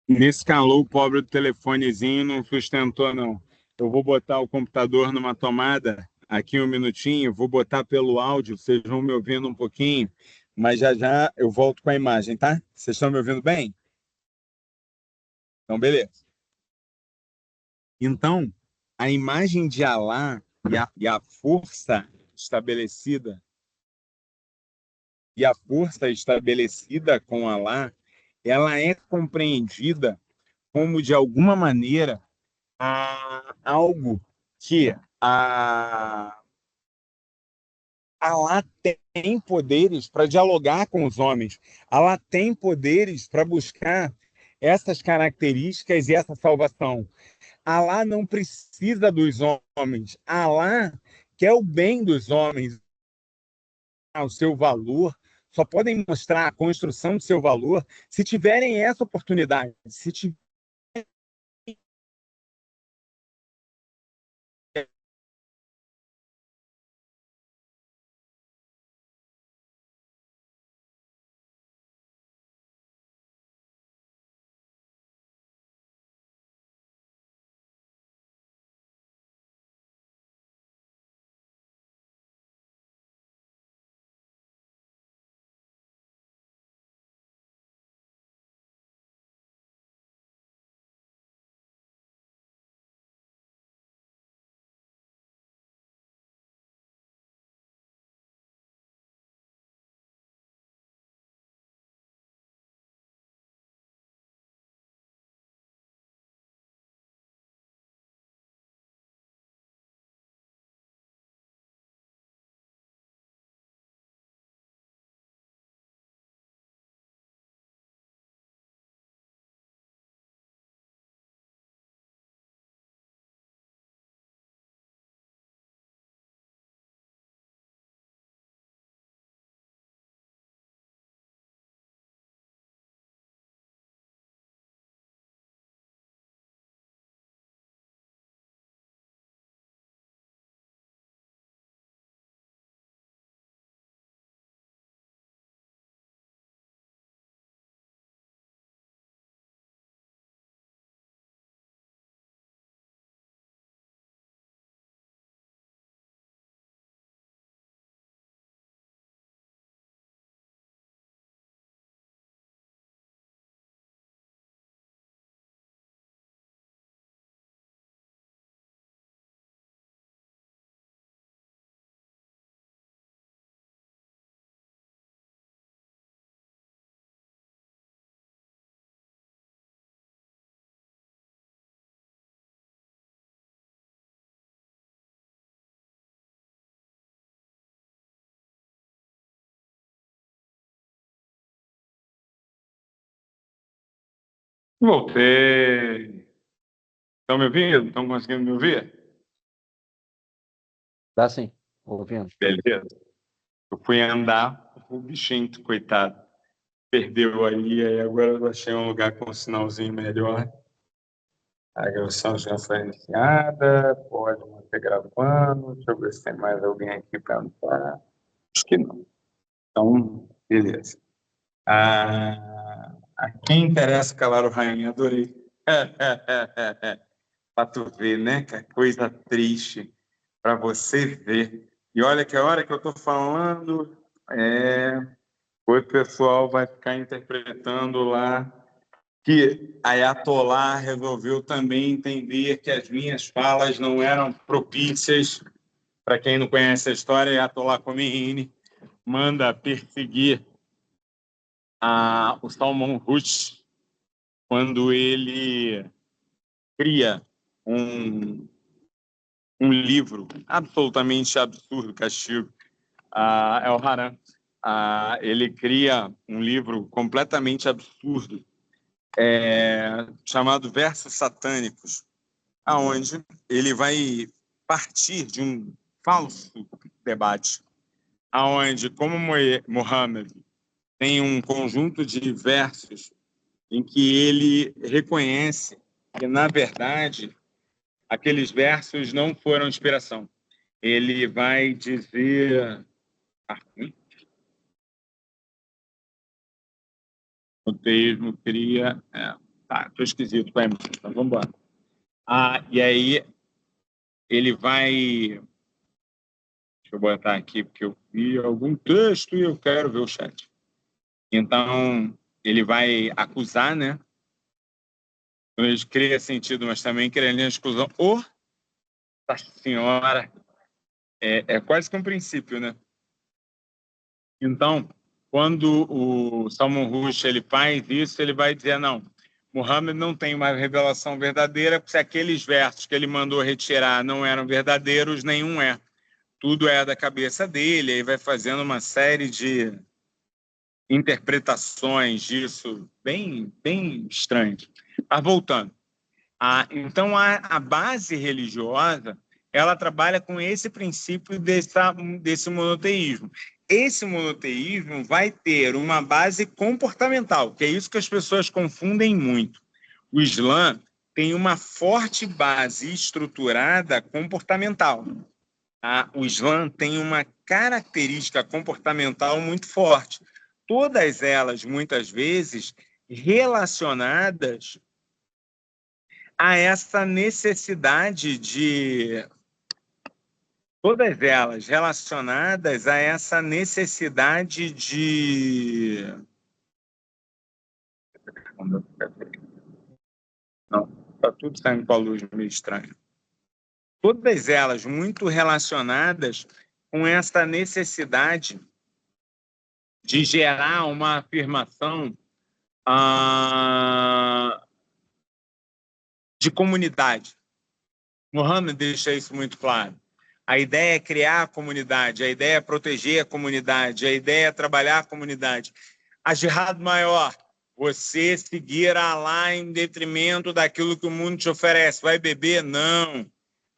Speaker 1: Nesse calor, o pobre do telefonezinho não sustentou, não. Eu vou botar o computador numa tomada aqui um minutinho, vou botar pelo áudio, vocês vão me ouvindo um pouquinho, mas já já eu volto com a imagem, tá? Vocês estão me ouvindo bem? Então, beleza. Então, a imagem de Alá e a força estabelecida com Alá, ela é compreendida como, de alguma maneira, algo que Alá tem poderes para dialogar com os homens. Alá tem poderes para buscar essas características e essa salvação. Alá não precisa dos homens. Alá quer o bem dos homens, o seu valor. Só podem mostrar a construção do seu valor se tiverem essa oportunidade, se tiverem. Voltei. Estão me ouvindo? Estão conseguindo me ouvir?
Speaker 2: Dá sim, ouvindo.
Speaker 1: Beleza. Eu fui andar, o bichinho, coitado, perdeu aí agora eu achei um lugar com um sinalzinho melhor. A gravação já foi iniciada, pode manter gravando. Deixa eu ver se tem mais alguém aqui para entrar. Acho que não. Então, beleza. A quem interessa calar o rainha, adorei. Para tu ver, né? Que coisa triste para você ver. E olha que a hora que eu estou falando, o pessoal vai ficar interpretando lá que a Ayatollah resolveu também entender que as minhas falas não eram propícias. Para quem não conhece a história, Ayatollah Khomeini manda perseguir o Salman Rushdie quando ele cria um livro absolutamente absurdo, castigo, é o Haram. Ele cria um livro completamente absurdo, chamado Versos Satânicos, aonde ele vai partir de um falso debate, aonde, como Muhammad tem um conjunto de versos em que ele reconhece que, na verdade, aqueles versos não foram inspiração. Ele vai dizer... o teísmo cria... Tá, tô esquisito, vai, então vamos embora. E aí ele vai... Deixa eu botar aqui, porque eu vi algum texto e eu quero ver o chat. Então, ele vai acusar, né? Quando ele cria sentido, mas também cria linha de exclusão. Nossa Senhora! É quase que um princípio, né? Então, quando o Salman Rushdie ele faz isso, ele vai dizer, não, Muhammad não tem uma revelação verdadeira, se aqueles versos que ele mandou retirar não eram verdadeiros, nenhum é. Tudo é da cabeça dele, aí vai fazendo uma série de interpretações disso, bem estranhas. Mas voltando. Então, a base religiosa, ela trabalha com esse princípio desse monoteísmo. Esse monoteísmo vai ter uma base comportamental, que é isso que as pessoas confundem muito. O Islã tem uma forte base estruturada comportamental. O Islã tem uma característica comportamental muito forte. Todas elas, muitas vezes, relacionadas a essa necessidade de... Todas elas relacionadas a essa necessidade de... Não, está tudo saindo com a luz meio estranha. Todas elas muito relacionadas com essa necessidade de gerar uma afirmação de comunidade. Muhammad deixa isso muito claro. A ideia é criar a comunidade, a ideia é proteger a comunidade, a ideia é trabalhar a comunidade. A jihad maior, você seguir Allah em detrimento daquilo que o mundo te oferece. Vai beber? Não.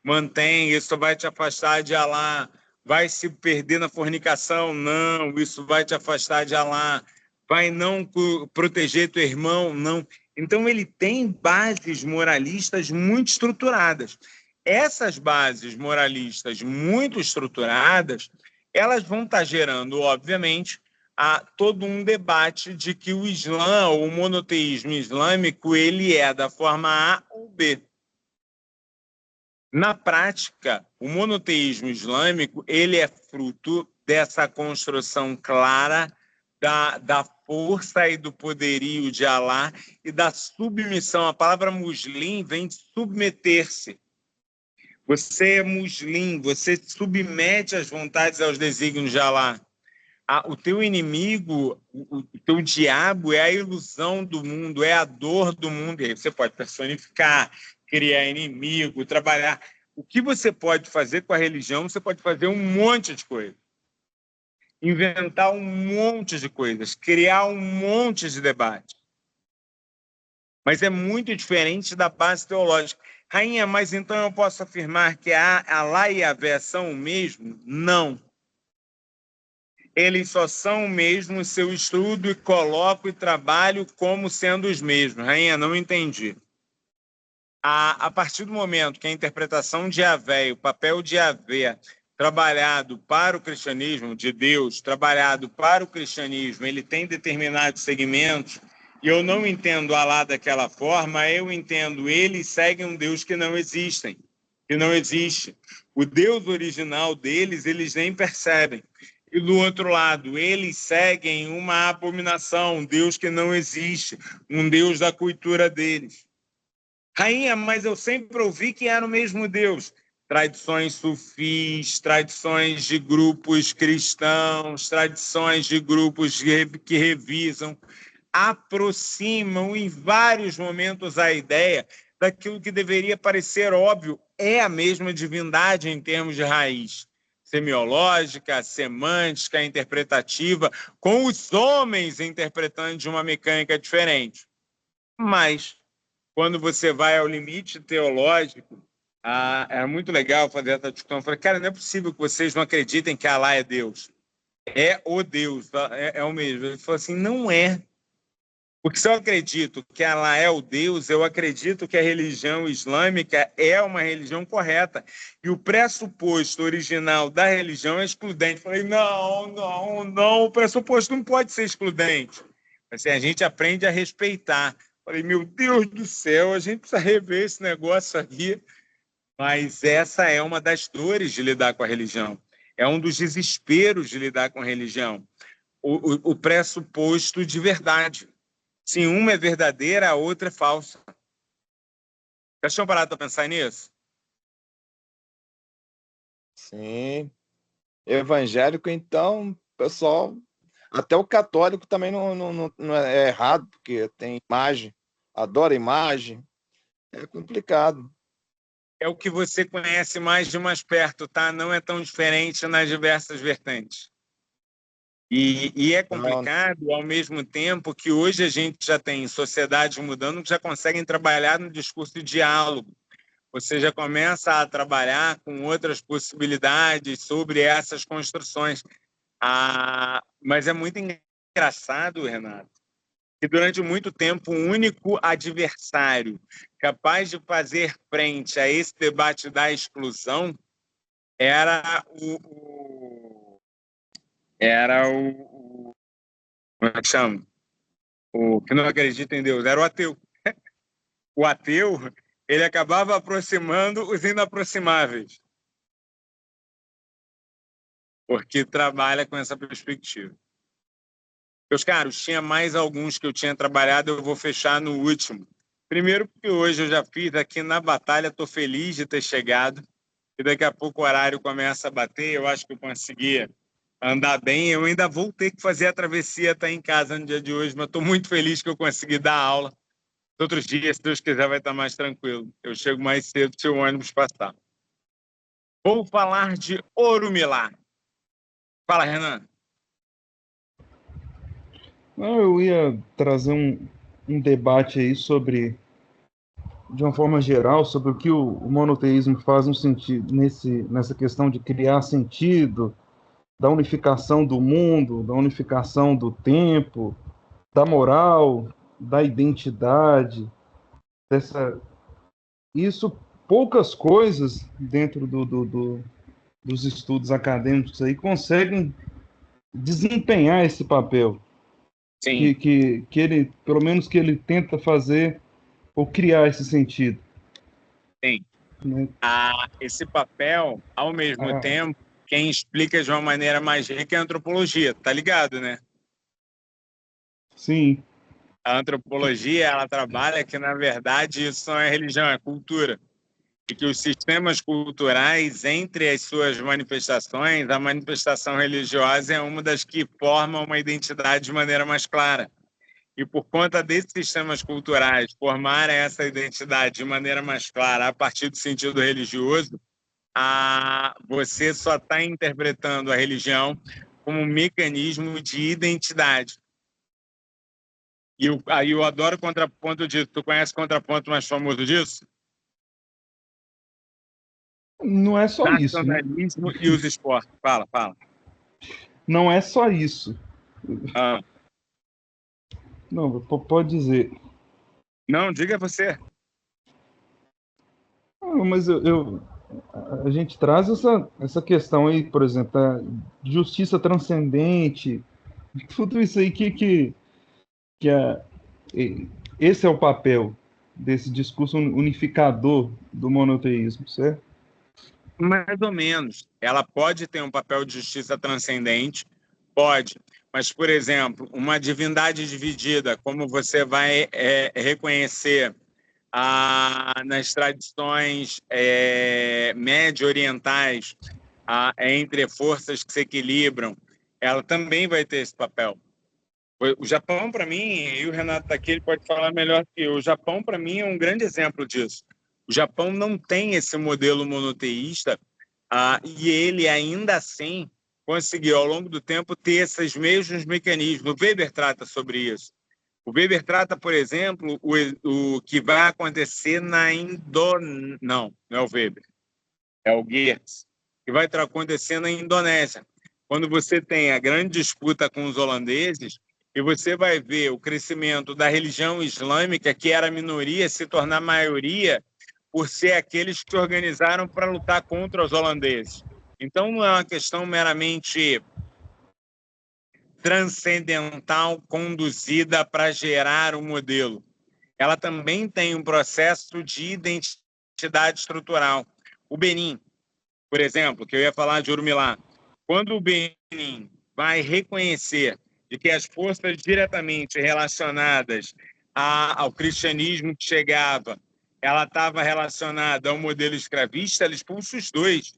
Speaker 1: Mantém, isso vai te afastar de Allah. Vai se perder na fornicação? Não, isso vai te afastar de Allah. Vai não proteger teu irmão? Não. Então, ele tem bases moralistas muito estruturadas. Essas bases moralistas muito estruturadas, elas vão estar gerando, obviamente, todo um debate de que o Islã, ou o monoteísmo islâmico, ele é da forma A ou B. Na prática, o monoteísmo islâmico ele é fruto dessa construção clara da força e do poderio de Allah e da submissão. A palavra muslim vem de submeter-se. Você é muslim, você submete as vontades aos desígnios de Allah. O teu inimigo, o teu diabo é a ilusão do mundo, é a dor do mundo. E aí você pode personificar, criar inimigo, trabalhar. O que você pode fazer com a religião, você pode fazer um monte de coisas. Inventar um monte de coisas, criar um monte de debates. Mas é muito diferente da base teológica. Rainha, mas então eu posso afirmar que Allah e Yahvé são o mesmo? Não. Eles só são o mesmo se eu estudo e coloco e trabalho como sendo os mesmos. Rainha, não entendi. A partir do momento que a interpretação de Yahvé, o papel de Yahvé, trabalhado para o cristianismo, de Deus, trabalhado para o cristianismo, ele tem determinados segmentos, e eu não entendo Allah daquela forma, eu entendo eles seguem um Deus que não existe. O Deus original deles, eles nem percebem. E do outro lado, eles seguem uma abominação, um Deus que não existe, um Deus da cultura deles. Rainha, mas eu sempre ouvi que era o mesmo Deus. Tradições sufis, tradições de grupos cristãos, tradições de grupos que revisam, aproximam em vários momentos a ideia daquilo que deveria parecer óbvio, é a mesma divindade em termos de raiz. Semiológica, semântica, interpretativa, com os homens interpretando de uma mecânica diferente. Mas, quando você vai ao limite teológico, é muito legal fazer essa discussão. Eu falei, cara, não é possível que vocês não acreditem que Allah é Deus. É o Deus, é o mesmo. Ele falou assim, não é. Porque se eu acredito que Allah é o Deus, eu acredito que a religião islâmica é uma religião correta. E o pressuposto original da religião é excludente. Eu falei, não, o pressuposto não pode ser excludente. Assim, a gente aprende a respeitar. Falei, meu Deus do céu, a gente precisa rever esse negócio aqui. Mas essa é uma das dores de lidar com a religião. É um dos desesperos de lidar com a religião. O pressuposto de verdade. Se uma é verdadeira, a outra é falsa. Já tinham parado para pensar nisso?
Speaker 6: Sim. Evangélico, então, pessoal, até o católico também não é errado, porque tem imagem, adora imagem, é complicado.
Speaker 1: É o que você conhece mais de mais perto, tá? Não é tão diferente nas diversas vertentes. E é complicado, ao mesmo tempo que hoje a gente já tem sociedades mudando que já conseguem trabalhar no discurso de diálogo. Você já começa a trabalhar com outras possibilidades sobre essas construções. Mas é muito engraçado, Renato, que durante muito tempo o único adversário capaz de fazer frente a esse debate da exclusão era como é que chama? O que não acredita em Deus, era o ateu. O ateu, ele acabava aproximando os inaproximáveis, porque trabalha com essa perspectiva. Meus caros, tinha mais alguns que eu tinha trabalhado, eu vou fechar no último. Primeiro, porque hoje eu já fiz aqui na batalha, estou feliz de ter chegado, e daqui a pouco o horário começa a bater, eu acho que eu consegui andar bem. Eu ainda vou ter que fazer a travessia até em casa no dia de hoje, mas estou muito feliz que eu consegui dar aula. Outros dias, se Deus quiser, vai estar mais tranquilo. Eu chego mais cedo se o ônibus passar. Vou falar de Orumilá. Fala, Renan.
Speaker 3: Não, eu ia trazer um debate aí sobre, de uma forma geral, sobre o que o monoteísmo faz no sentido, nessa questão de criar sentido, da unificação do mundo, da unificação do tempo, da moral, da identidade, isso, poucas coisas dentro dos estudos acadêmicos aí conseguem desempenhar esse papel
Speaker 1: Sim.
Speaker 3: que ele, pelo menos que ele tenta fazer ou criar esse sentido.
Speaker 1: Sim.
Speaker 3: Né?
Speaker 1: Esse papel, ao mesmo tempo, quem explica de uma maneira mais rica é a antropologia, tá ligado, né?
Speaker 3: Sim.
Speaker 1: A antropologia, ela trabalha que, na verdade, isso não é religião, é cultura. E que os sistemas culturais, entre as suas manifestações, a manifestação religiosa é uma das que formam uma identidade de maneira mais clara. E por conta desses sistemas culturais formarem essa identidade de maneira mais clara a partir do sentido religioso, você só está interpretando a religião como um mecanismo de identidade. E eu adoro o contraponto disso. Tu conhece o contraponto mais famoso disso?
Speaker 3: Não é só isso, né?
Speaker 1: Nacionalismo e os esportes. Fala.
Speaker 3: Não é só isso. Não, pode dizer.
Speaker 1: Não, diga você.
Speaker 3: Mas a gente traz essa questão aí, por exemplo, da justiça transcendente, tudo isso aí esse é o papel desse discurso unificador do monoteísmo, certo?
Speaker 1: Mais ou menos. Ela pode ter um papel de justiça transcendente, pode. Mas, por exemplo, uma divindade dividida, como você vai reconhecer nas tradições médio-orientais, entre forças que se equilibram, ela também vai ter esse papel. O Japão, para mim, e o Renato está aqui, ele pode falar melhor que eu, o Japão, para mim, é um grande exemplo disso. O Japão não tem esse modelo monoteísta e ele, ainda assim, conseguiu, ao longo do tempo, ter esses mesmos mecanismos. O Weber trata sobre isso. O Weber trata, por exemplo, o que vai acontecer na Indonésia. Não é o Weber, é o Geertz, que vai acontecer na Indonésia. Quando você tem a grande disputa com os holandeses, e você vai ver o crescimento da religião islâmica, que era minoria, se tornar maioria, por ser aqueles que se organizaram para lutar contra os holandeses. Então, não é uma questão meramente transcendental conduzida para gerar um modelo. ela também tem um processo de identidade estrutural. O Benin, por exemplo, que eu ia falar de Urumilá, quando o Benin vai reconhecer de que as forças diretamente relacionadas ao cristianismo que chegava, ela estava relacionada ao modelo escravista, ela expulsa os dois,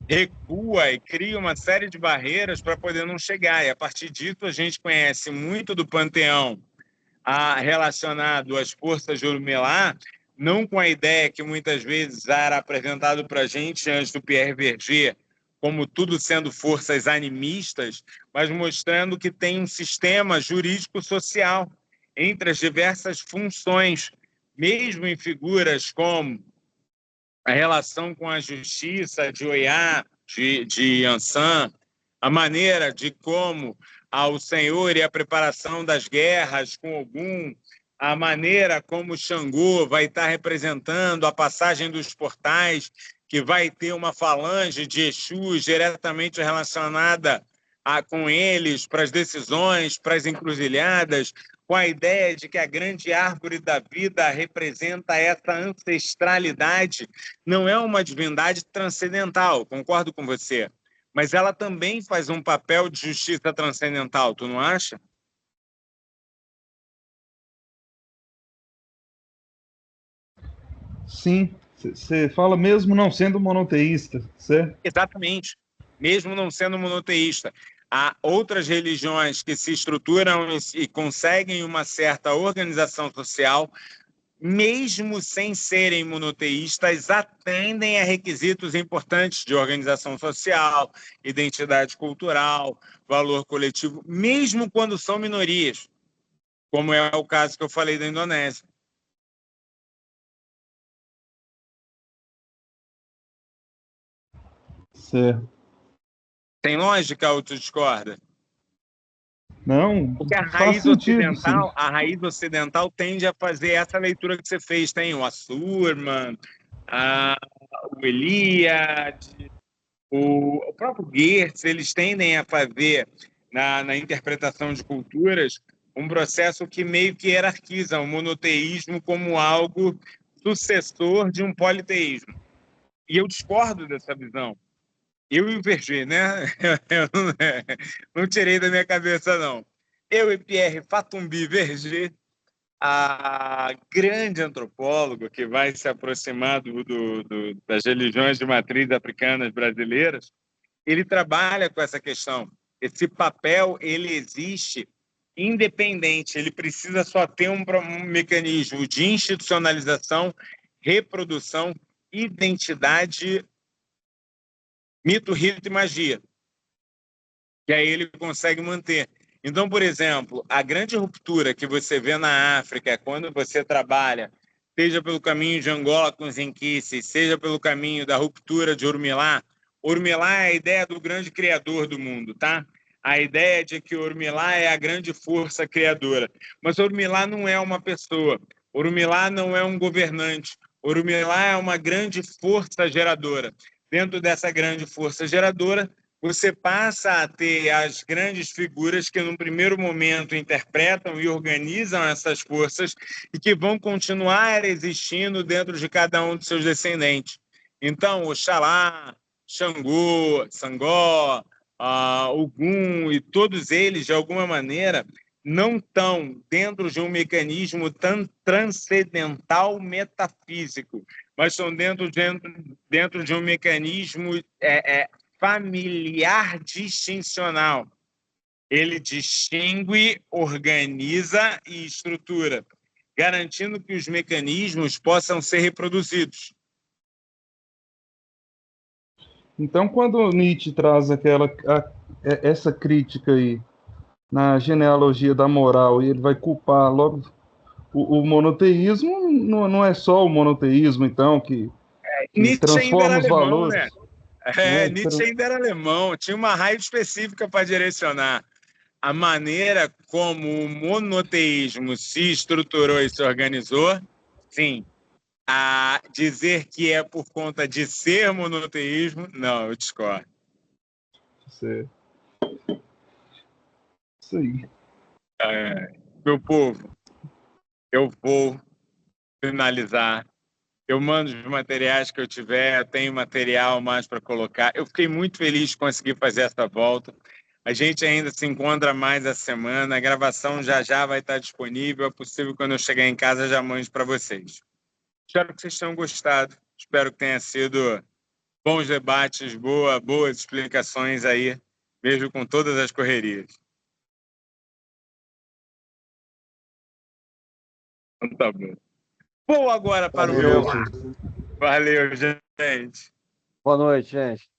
Speaker 1: recua e cria uma série de barreiras para poder não chegar. E a partir disso a gente conhece muito do panteão relacionado às forças de Urumilá, não com a ideia que muitas vezes era apresentado para a gente antes do Pierre Verger, como tudo sendo forças animistas, mas mostrando que tem um sistema jurídico-social entre as diversas funções, mesmo em figuras como a relação com a justiça de Oiá, de Ansan, a maneira de como o Senhor e a preparação das guerras com Ogum, a maneira como Xangô vai estar representando a passagem dos portais, que vai ter uma falange de Exus diretamente relacionada com eles, para as decisões, para as encruzilhadas, com a ideia de que a grande árvore da vida representa essa ancestralidade. Não é uma divindade transcendental, concordo com você, mas ela também faz um papel de justiça transcendental, tu não acha?
Speaker 3: Sim, você fala mesmo não sendo monoteísta, certo?
Speaker 1: Exatamente, mesmo não sendo monoteísta. Há outras religiões que se estruturam e conseguem uma certa organização social, mesmo sem serem monoteístas, atendem a requisitos importantes de organização social, identidade cultural, valor coletivo, mesmo quando são minorias, como é o caso que eu falei da Indonésia.
Speaker 3: Certo.
Speaker 1: Tem lógica ou tu discorda?
Speaker 3: Não,
Speaker 1: Porque
Speaker 3: faz sentido, sim.
Speaker 1: a raiz ocidental tende a fazer essa leitura que você fez. Tem o Assurman, o Eliade, o próprio Goethe, eles tendem a fazer, na interpretação de culturas, um processo que meio que hierarquiza o monoteísmo como algo sucessor de um politeísmo. E eu discordo dessa visão. Eu e o Verger, né? Eu não tirei da minha cabeça, não. Eu e Pierre Fatumbi Verger, a grande antropólogo que vai se aproximar das religiões de matriz africanas brasileiras, ele trabalha com essa questão. Esse papel, ele existe independente, ele precisa só ter um mecanismo de institucionalização, reprodução, identidade, mito, rito e magia, que aí ele consegue manter. Então, por exemplo, a grande ruptura que você vê na África, quando você trabalha, seja pelo caminho de Angola com os Inquices, seja pelo caminho da ruptura de Urumilá. Urumilá é a ideia do grande criador do mundo, tá? A ideia de que Urumilá é a grande força criadora. Mas Urumilá não é uma pessoa. Urumilá não é um governante. Urumilá é uma grande força geradora. Dentro dessa grande força geradora, você passa a ter as grandes figuras que, num primeiro momento, interpretam e organizam essas forças e que vão continuar existindo dentro de cada um de seus descendentes. Então, Oxalá, Xangô, Sangó, Ogum e todos eles, de alguma maneira, não estão dentro de um mecanismo transcendental metafísico, mas estão dentro de um mecanismo familiar distincional. Ele distingue, organiza e estrutura, garantindo que os mecanismos possam ser reproduzidos.
Speaker 3: Então, quando Nietzsche traz essa crítica aí na genealogia da moral, e ele vai culpar logo o monoteísmo, não é só o monoteísmo, então, que
Speaker 1: Nietzsche ainda era
Speaker 3: transforma os
Speaker 1: alemão,
Speaker 3: valores.
Speaker 1: né? Nietzsche ainda era alemão, tinha uma raiva específica para direcionar. A maneira como o monoteísmo se estruturou e se organizou, sim. A dizer que é por conta de ser monoteísmo, não, eu discordo.
Speaker 3: Certo. Isso aí.
Speaker 1: Meu povo, eu vou finalizar. Eu mando os materiais que eu tiver, eu tenho material mais para colocar. Eu fiquei muito feliz de conseguir fazer essa volta. A gente ainda se encontra mais essa semana. A gravação já vai estar disponível. É possível, quando eu chegar em casa, já mando para vocês. Espero que vocês tenham gostado. Espero que tenha sido bons debates, boas explicações aí, mesmo com todas as correrias. Então, tá bom. Vou agora para o meu lado. Valeu, gente.
Speaker 2: Boa noite, gente.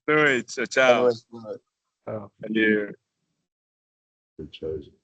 Speaker 1: Boa noite. Tchau,
Speaker 6: Boa
Speaker 1: tchau.
Speaker 6: noite, boa noite.
Speaker 2: Tchau.
Speaker 1: Valeu.
Speaker 3: Tchau, gente.